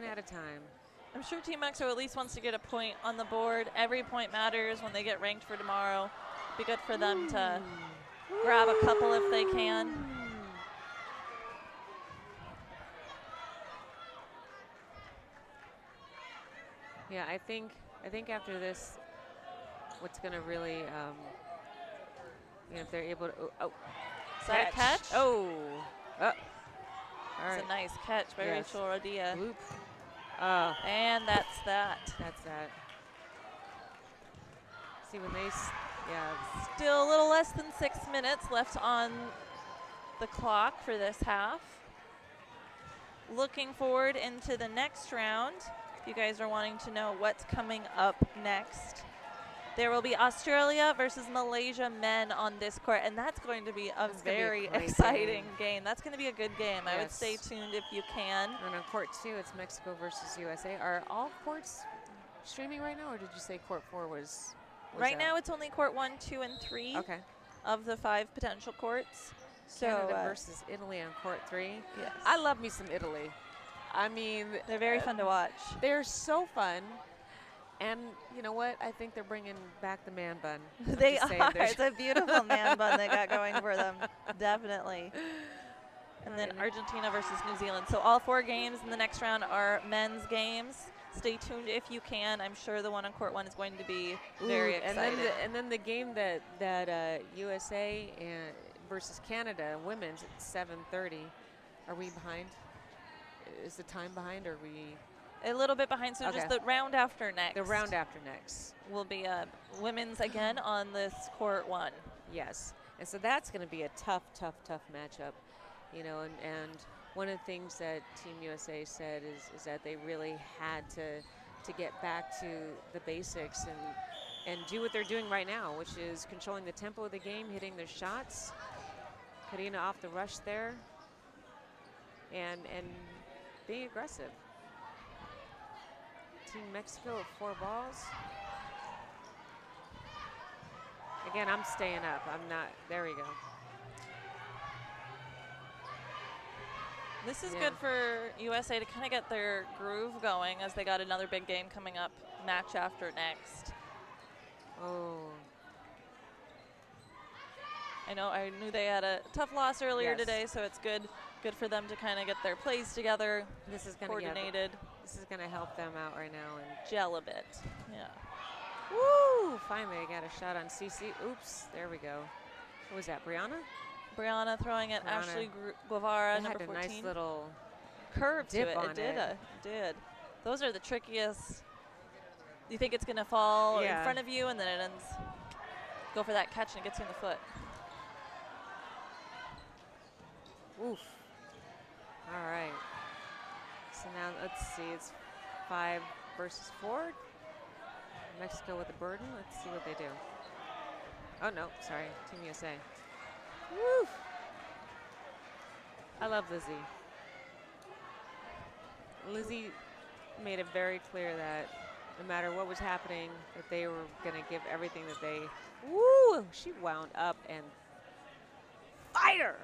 at a time. I'm sure Team Mexico at least wants to get a point on the board. Every point matters when they get ranked for tomorrow. Be good for them to grab a couple if they can. Yeah, I think after this, what's going to really, you know, if they're able to, Is that a catch? Oh. All right. It's a nice catch by Rachel Rodia. Loop. And that's that. That's that. See when they, Still a little less than 6 minutes left on the clock for this half. Looking forward into the next round. If you guys are wanting to know what's coming up next, there will be Australia versus Malaysia men on this court, and that's going to be a very exciting game. That's going to be a good game. I would stay tuned if you can. And on court 2, it's Mexico versus USA. Are all courts streaming right now, or did you say court 4 was right now, it's only court 1, 2, and 3 of the 5 potential courts. So Canada versus Italy on court 3. Yes. I love me some Italy. I mean, they're very fun to watch. They're so fun. And you know what? I think they're bringing back the man bun. They are. It's a beautiful man bun they got going for them. Definitely. And then Argentina versus New Zealand. So all 4 games in the next round are men's games. Stay tuned if you can. I'm sure the one on court 1 is going to be very exciting. And then the game that USA versus Canada women's at 7:30. Are we behind? Is the time behind, or are we? A little bit behind, so just the round after next. The round after next will be women's again on this court 1. Yes, and so that's going to be a tough matchup, you know. And one of the things that Team USA said is that they really had to get back to the basics and do what they're doing right now, which is controlling the tempo of the game, hitting their shots. Karina off the rush there, and being aggressive. Team Mexico with 4 balls. Again, I'm staying up. I'm not. There we go. This is good for USA to kind of get their groove going, as they got another big game coming up, match after next. Oh. I knew they had a tough loss earlier today, so it's good for them to kind of get their plays together. This is gonna coordinated. This is gonna help them out right now and gel a bit. Yeah. Woo! Finally, I got a shot on CC. Oops, there we go. What was that, Brianna? Brianna throwing at Ashley Guevara, number 14. Had a nice little curve to it. It did. Those are the trickiest. You think it's gonna fall in front of you, and then it ends. Go for that catch, and it gets you in the foot. Oof. All right. So now let's see. It's 5 versus 4. Mexico with the burden. Let's see what they do. Oh, no. Sorry. Team USA. Woo! I love Lizzie. Lizzie made it very clear that no matter what was happening, that they were going to give everything that they... Woo! She wound up and fire!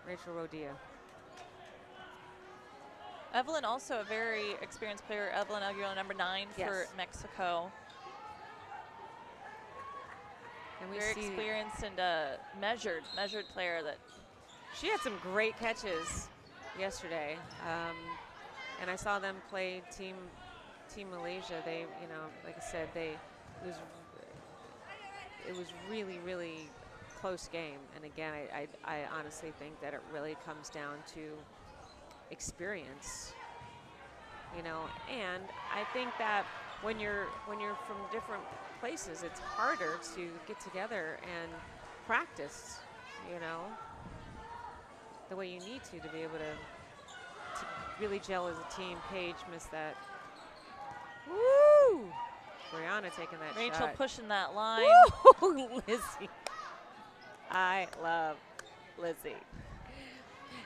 Rachel Rodia. Evelyn, also a very experienced player. Evelyn Aguirre, number 9 for Mexico. And very experienced and measured player. That she had some great catches yesterday, and I saw them play Team Malaysia. They, like I said, it was really, really close game. And again, I honestly think that it really comes down to experience, and I think that when you're from different places, it's harder to get together and practice, the way you need to be able to really gel as a team. Paige missed that. Woo! Brianna taking that Rachel shot. pushing that line. Woo! Lizzie. I love Lizzie.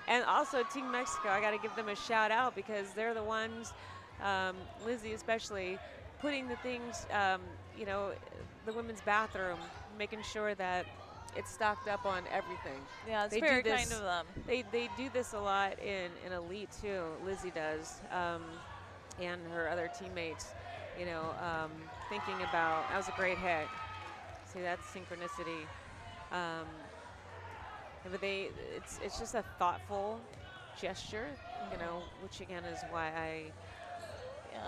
And also Team Mexico, I got to give them a shout out because they're the ones, Lizzie especially, putting the things, the women's bathroom, making sure that it's stocked up on everything. Yeah, it's very kind of them. They do this a lot in Elite too. Lizzie does, and her other teammates, thinking about, that was a great hit. See, that's synchronicity. But it's just a thoughtful gesture, which again is why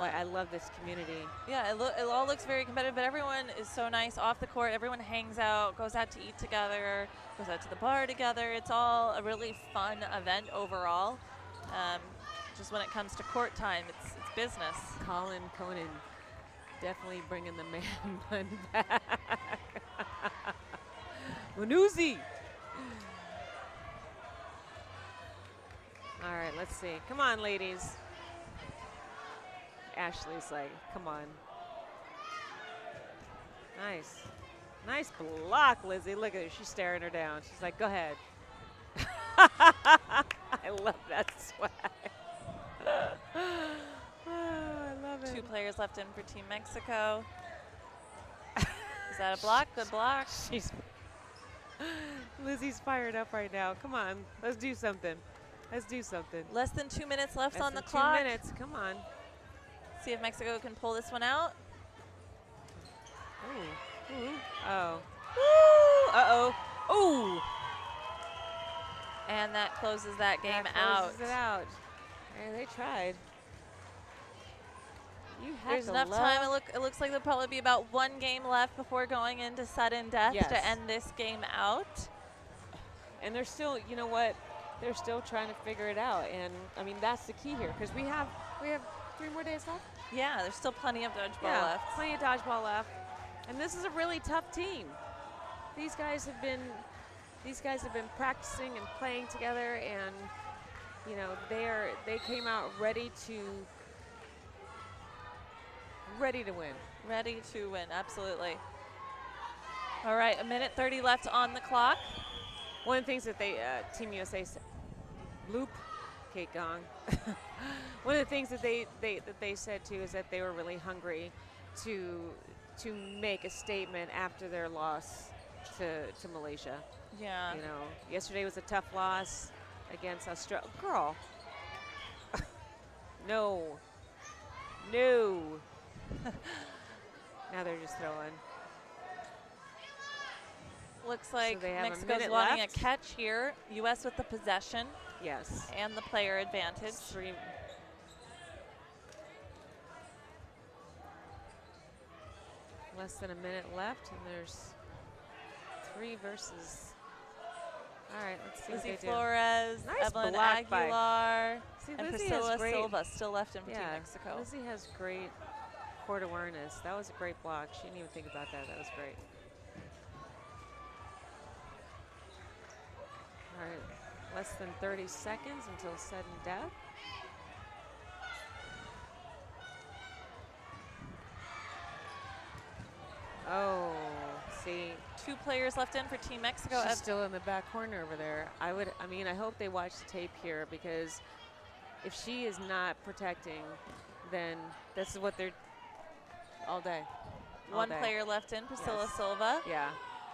I love this community. Yeah, it all looks very competitive, but everyone is so nice off the court. Everyone hangs out, goes out to eat together, goes out to the bar together. It's all a really fun event overall. Just when it comes to court time, it's business. Colin Conan definitely bringing the man bun back. Manuzzi. All right, let's see. Come on, ladies. Ashley's like, come on. Nice. Nice block, Lizzie. Look at her. She's staring her down. She's like, go ahead. I love that swag. Oh, I love it. 2 players left in for Team Mexico. Is that a block? Good block. Lizzie's fired up right now. Come on. Let's do something. Let's do something. Less than 2 minutes left on the 2 clock. 2 minutes. Come on. See if Mexico can pull this one out. Ooh. Ooh. Oh. Woo! Uh-oh. Ooh. And that closes that game out. Closes it out. They tried. There's enough time. It looks like there'll probably be about 1 game left before going into sudden death to end this game out. And they're still, you know what? They're still trying to figure it out. And I mean, that's the key here, because we have 3 more days left. Yeah, there's still plenty of dodgeball left. Plenty of dodgeball left. And this is a really tough team. These guys have been practicing and playing together, and they came out ready to win. Ready to win, absolutely. All right, 1:30 left on the clock. One of the things that Team USA bloop, Kate Gong. One of the things that they said too is that they were really hungry to make a statement after their loss to Malaysia. Yeah. Yesterday was a tough loss. against Australia. Girl. No. No. Now they're just throwing. Looks like so Mexico's wanting a catch here. U.S. with the possession. Yes. And the player advantage. Less than a minute left, and there's 3 versus. All right, let's see what Lizzie they Flores, do. Nice Evelyn block Aguilar, and Lizzie Priscilla Silva still left in for Team Mexico. Lizzie has great court awareness. That was a great block. She didn't even think about that. That was great. All right, less than 30 seconds until sudden death. Oh, see. 2 players left in for Team Mexico. She's still in the back corner over there. I mean, I hope they watch the tape here, because if she is not protecting, then this is what they're all day. One player left in, Priscilla Silva. Yeah.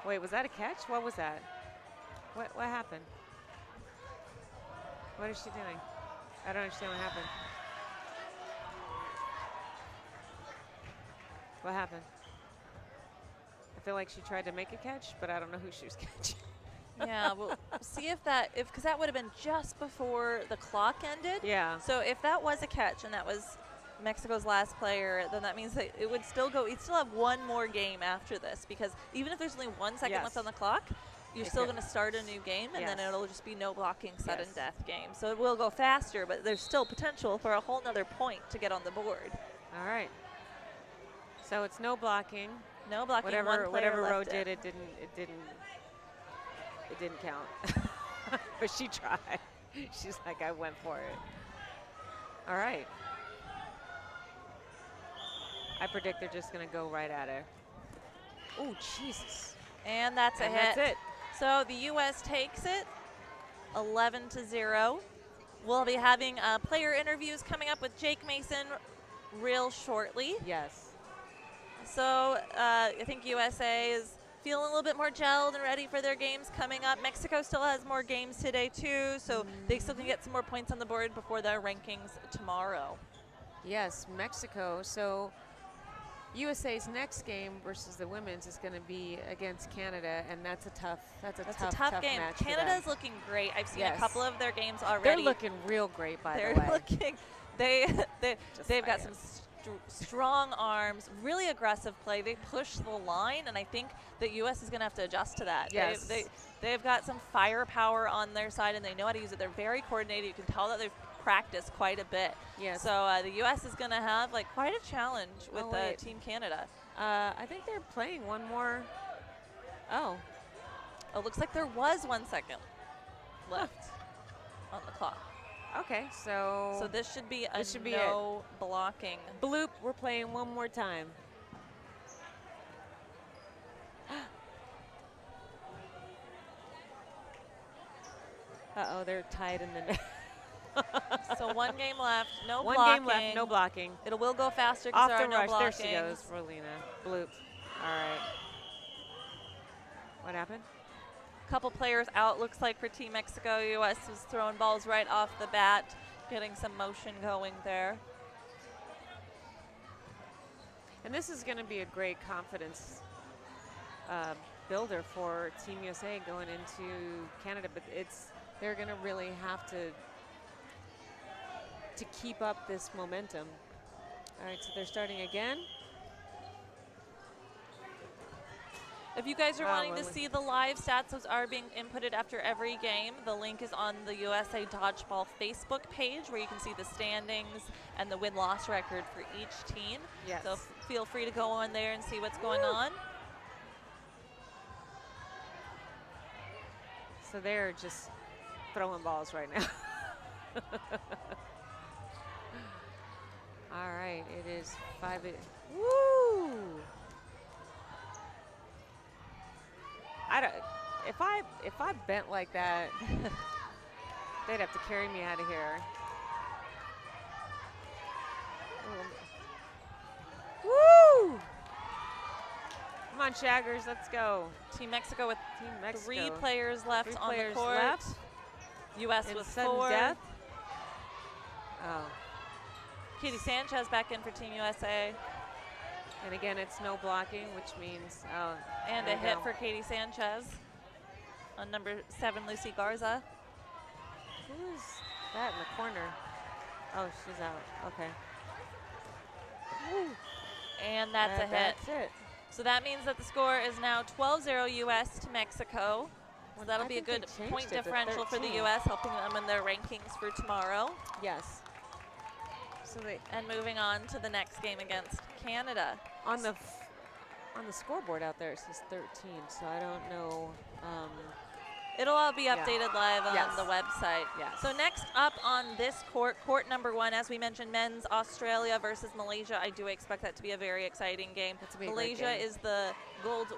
Wait, was that a catch? What was that? What happened? What is she doing? I don't understand what happened. What happened? I feel like she tried to make a catch, but I don't know who she was catching. Yeah, we'll see because that would have been just before the clock ended. Yeah. So if that was a catch and that was Mexico's last player, then that means that it would still go. You'd still have one more game after this, because even if there's only 1 second left on the clock, you're still going to start a new game, and then it'll just be no blocking sudden death game. So it will go faster, but there's still potential for a whole nother point to get on the board. All right. So it's no blocking. No blocking. Whatever Roe did, it didn't count. But she tried. She's like, I went for it. All right. I predict they're just going to go right at her. Oh, Jesus. And that's a hit. That's it. So the U.S. takes it 11-0. We'll be having player interviews coming up with Jake Mason real shortly. Yes. So I think USA is feeling a little bit more gelled and ready for their games coming up. Mexico still has more games today too, so they still can get some more points on the board before their rankings tomorrow. Yes, Mexico. So USA's next game versus the women's is going to be against Canada, and that's a tough tough game. Match Canada's looking great. I've seen a couple of their games already. They're looking real great, by the way. They've got some strong arms, really aggressive play. They push the line, and I think the U.S. is going to have to adjust to that. Yes. They've got some firepower on their side, and they know how to use it. They're very coordinated. You can tell that they've practiced quite a bit. Yes. So the U.S. is going to have quite a challenge with Team Canada. I think they're playing one more. Oh, looks like there was 1 second left on the clock. Okay, so this should be no blocking. Bloop, we're playing one more time. Uh-oh, they're tied in the net. So 1 game left, no blocking. 1 game left, no blocking. It will go faster because there are no blocking. There she goes, Rolina. Bloop. All right. What happened? Couple players out, looks like, for Team Mexico. U.S. was throwing balls right off the bat, getting some motion going there. And this is going to be a great confidence builder for Team USA going into Canada, but they're going to really have to keep up this momentum. All right, so they're starting again. If you guys are wanting to see the live stats, those are being inputted after every game. The link is on the USA Dodgeball Facebook page, where you can see the standings and the win-loss record for each team. Yes. So feel free to go on there and see what's going on. So they're just throwing balls right now. All right, it is 5. Woo! If I bent like that, they'd have to carry me out of here. Woo! Come on, Shaggers, let's go. Team Mexico with 3 players left on the court. U.S. in with sudden 4. death. Oh. Katie Sanchez back in for Team USA. And again, it's no blocking, which means and a hit for Katie Sanchez on number 7, Lucy Garza. Who is that in the corner? Oh, she's out. Okay. Woo. And that's a hit. That's it. So that means that the score is now 12-0 U.S. to Mexico. So that'll be a good point differential for the U.S., helping them in their rankings for tomorrow. Yes. So and moving on to the next game against Canada. On the scoreboard out there, it says 13, so I don't know. It'll all be updated live on the website. Yes. So next up on this court number 1, as we mentioned, men's Australia versus Malaysia. I do expect that to be a very exciting game. Malaysia is the gold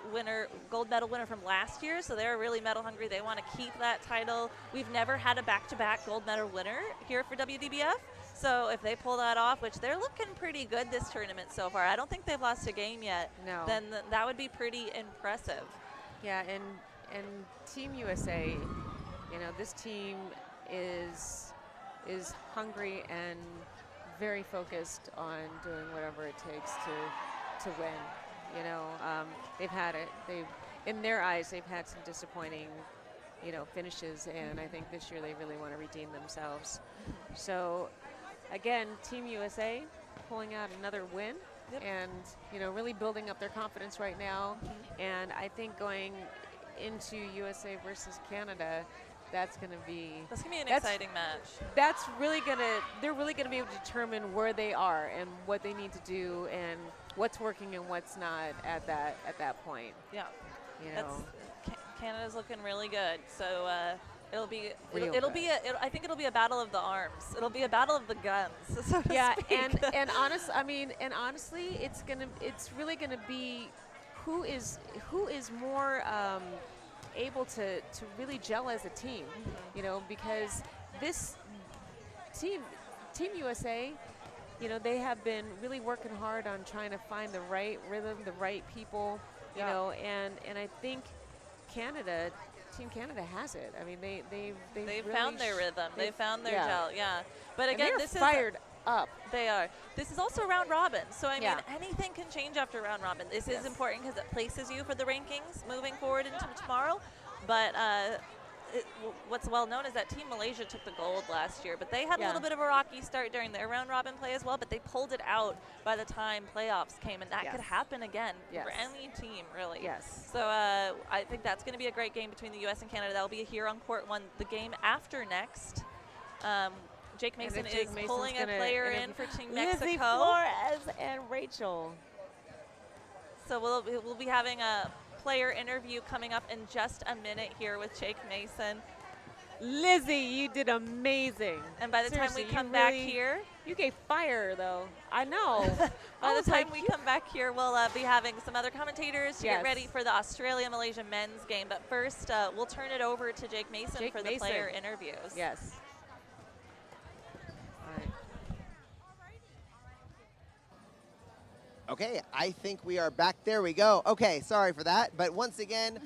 medal winner from last year, so they're really medal hungry. They want to keep that title. We've never had a back-to-back gold medal winner here for WDBF. So if they pull that off, which they're looking pretty good this tournament so far, I don't think they've lost a game yet. No. Then that would be pretty impressive. Yeah, and Team USA, you know, this team is hungry and very focused on doing whatever it takes to win. You know, in their eyes, they've had some disappointing, you know, finishes, and I think this year they really want to redeem themselves. So, again, Team USA pulling out another win. Yep. And, you know, really building up their confidence right now. And I think going into USA versus Canada, that's going to be an exciting match. That's really they're really gonna be able to determine where they are and what they need to do and what's working and what's not at that point. Yeah, you know. Canada's looking really good. So it'll be I think it'll be a battle of the arms. It'll be a battle of the guns. So to speak. and honestly, it's really gonna be who is more able to really gel as a team, you know, because this team USA, you know, they have been really working hard on trying to find the right rhythm, the right people, you know, and I think Team Canada has it. I mean, they've really found their rhythm. They found their gel, But again, this is fired up. They are. This is also round robin, so I mean, anything can change after round robin. This is important because it places you for the rankings moving forward into tomorrow. But what's well known is that Team Malaysia took the gold last year, but they had a little bit of a rocky start during their round robin play as well, but they pulled it out by the time playoffs came, and that could happen again for any team, really. Yes. So I think that's going to be a great game between the U.S. and Canada. That will be here on court 1. The game after next, Jake Mason is pulling a player in for Team Mexico. Lizzie Flores and Rachel. So we'll be having a player interview coming up in just a minute here with Jake Mason. Lizzie, you did amazing. And by the time we come back here, you gave fire though. I know. By the time we come back here, we'll be having some other commentators to get ready for the Australia-Malaysia men's game. But first, we'll turn it over to Jake Mason for the player interviews. Yes. Okay, I think we are back. There we go. Okay, sorry for that. But once again,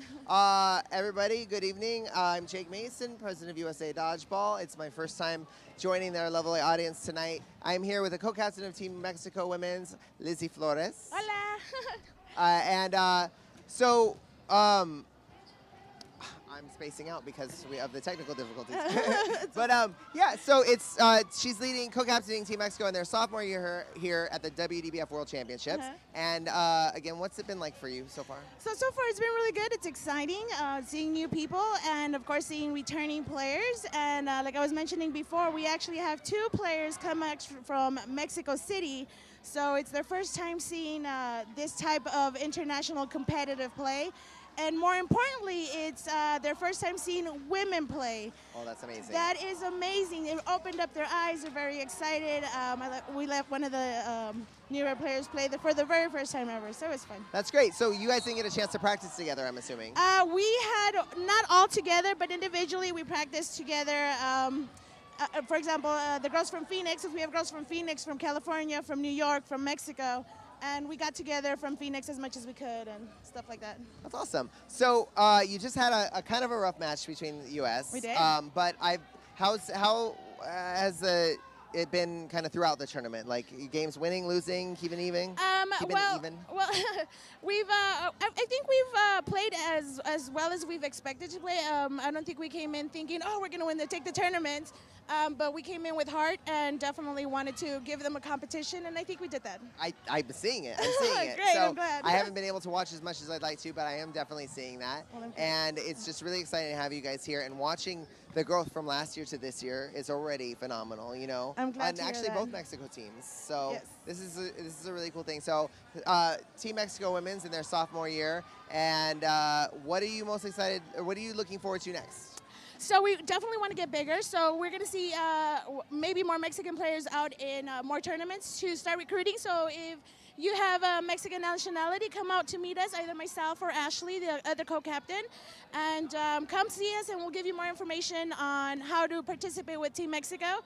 everybody, good evening. I'm Jake Mason, president of USA Dodgeball. It's my first time joining their lovely audience tonight. I'm here with the co-captain of Team Mexico Women's, Lizzie Flores. Hola. I'm spacing out because of the technical difficulties. But so it's she's leading, co-captaining Team Mexico in their sophomore year here at the WDBF World Championships. And again, what's it been like for you so far? So far it's been really good. It's exciting seeing new people and of course seeing returning players. And like I was mentioning before, we actually have 2 players come from Mexico City. So it's their first time seeing this type of international competitive play. And more importantly, it's their first time seeing women play. Oh, that's amazing. That is amazing. It opened up their eyes. They're very excited. We let one of the newer players play for the very first time ever, so it was fun. That's great. So you guys didn't get a chance to practice together, I'm assuming? We had, not all together, but individually we practiced together. For example, the girls from Phoenix, we have girls from Phoenix, from California, from New York, from Mexico. And we got together from Phoenix as much as we could and stuff like that. That's awesome. So you just had a kind of a rough match between the U.S. We did. But how has it been kind of throughout the tournament? Like games winning, losing, keeping even? Well, we've I think we've played as well as we've expected to play. I don't think we came in thinking, oh, we're going to take the tournament. But we came in with heart and definitely wanted to give them a competition, and I think we did that. I'm seeing it. I'm seeing it. Great, so I'm glad. I haven't been able to watch as much as I'd like to, but I am definitely seeing that. Well, and it's just really exciting to have you guys here, and watching the growth from last year to this year is already phenomenal, you know. I'm glad and to hear actually that. both Mexico teams. So Yes. this is a really cool thing. So Team Mexico Women's in their sophomore year, and what are you most excited, or what are you looking forward to next? So we definitely want to get bigger. So we're going to see maybe more Mexican players out in more tournaments to start recruiting. So if you have a Mexican nationality, come out to meet us, either myself or Ashley, the other co-captain, and come see us, and we'll give you more information on how to participate with Team Mexico.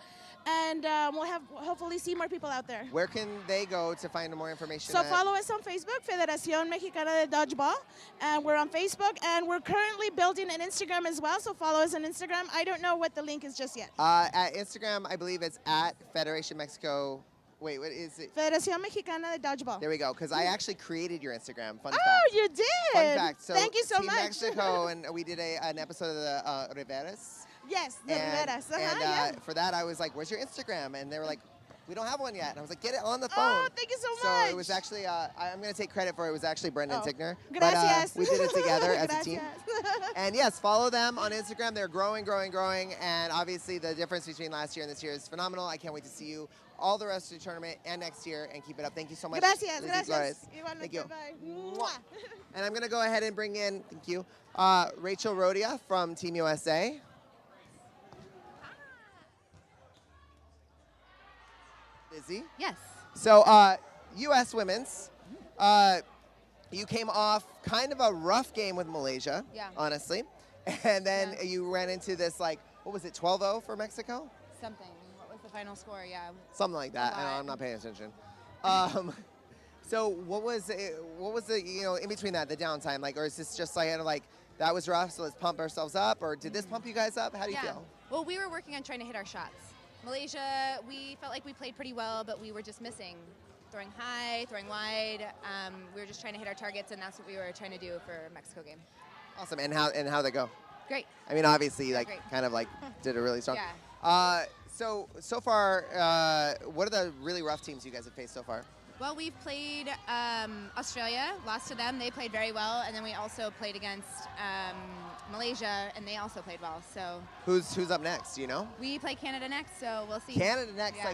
And we'll hopefully see more people out there. Where can they go to find more information? So follow us on Facebook, Federación Mexicana de Dodgeball, and we're on Facebook, and we're currently building an Instagram as well, so follow us on Instagram. I don't know what the link is just yet. At Instagram, I believe it's at Federation Mexico. Wait, what is it? Federación Mexicana de Dodgeball. There we go, because I actually created your Instagram. Fun fact. Oh, you did? Fun fact. So Thank you so Team much. Mexico, and we did an episode of the Riveras. Yes, the Riveras. And for that, I was like, where's your Instagram? And they were like, we don't have one yet. And I was like, get it on the phone. Oh, thank you so much. So it was actually, I'm going to take credit for it. It was actually Brendan Tickner. Gracias. But we did it together as a Gracias. team. And yes, follow them on Instagram. They're growing. And obviously the difference between last year and this year is phenomenal. I can't wait to see you all the rest of the tournament and next year, and keep it up. Thank you so much. Gracias, Lizzie Flores. Thank you. Bye. And I'm going to go ahead and bring in, thank you, Rachel Rodia from Team USA. Lizzie? Yes. So, U.S. Women's, you came off kind of a rough game with Malaysia, honestly. And then you ran into this, like, what was it, 12-0 for Mexico? Something. What was the final score? Yeah. Something like that. I'm not paying attention. So what was the, you know, in between that, the downtime? Like, or is this just like, that was rough, so let's pump ourselves up? Or did this pump you guys up? How do you feel? Well, we were working on trying to hit our shots. Malaysia, we felt like we played pretty well, but we were just missing. Throwing high, throwing wide. We were just trying to hit our targets, and that's what we were trying to do for Mexico game. Awesome. And how'd they go? Great. I mean, obviously, Great. kind of did a really strong. Yeah. So far, what are the really rough teams you guys have faced so far? Well, we've played Australia, lost to them. They played very well, and then we also played against Malaysia, and they also played well. So who's up next? Do you know? we play Canada next, so we'll see. Canada next, Yeah.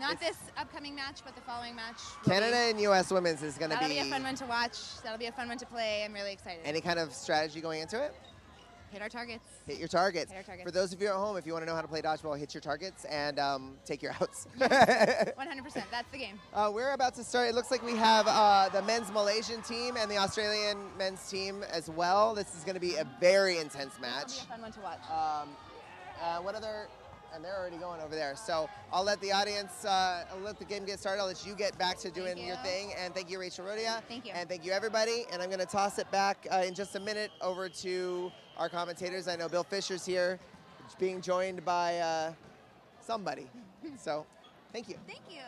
Not this upcoming match, but the following match. Canada and U.S. Women's is going to be. That'll be a fun one to watch. That'll be a fun one to play. I'm really excited. Any kind of strategy going into it? Hit our targets. Hit your targets. Hit our targets. For those of you at home, if you want to know how to play dodgeball, hit your targets and take your outs. 100%. That's the game. We're about to start. It looks like we have the men's Malaysian team and the Australian men's team as well. This is going to be a very intense match. This will be a fun one to watch. What other? And they're already going over there. So I'll let the audience, I'll let the game get started. I'll let you get back to doing your thing. And thank you, Rachel Rodia. Thank you. And thank you, everybody. And I'm going to toss it back in just a minute over to our commentators. I know Bill Fisher's here, being joined by somebody. So thank you. Thank you.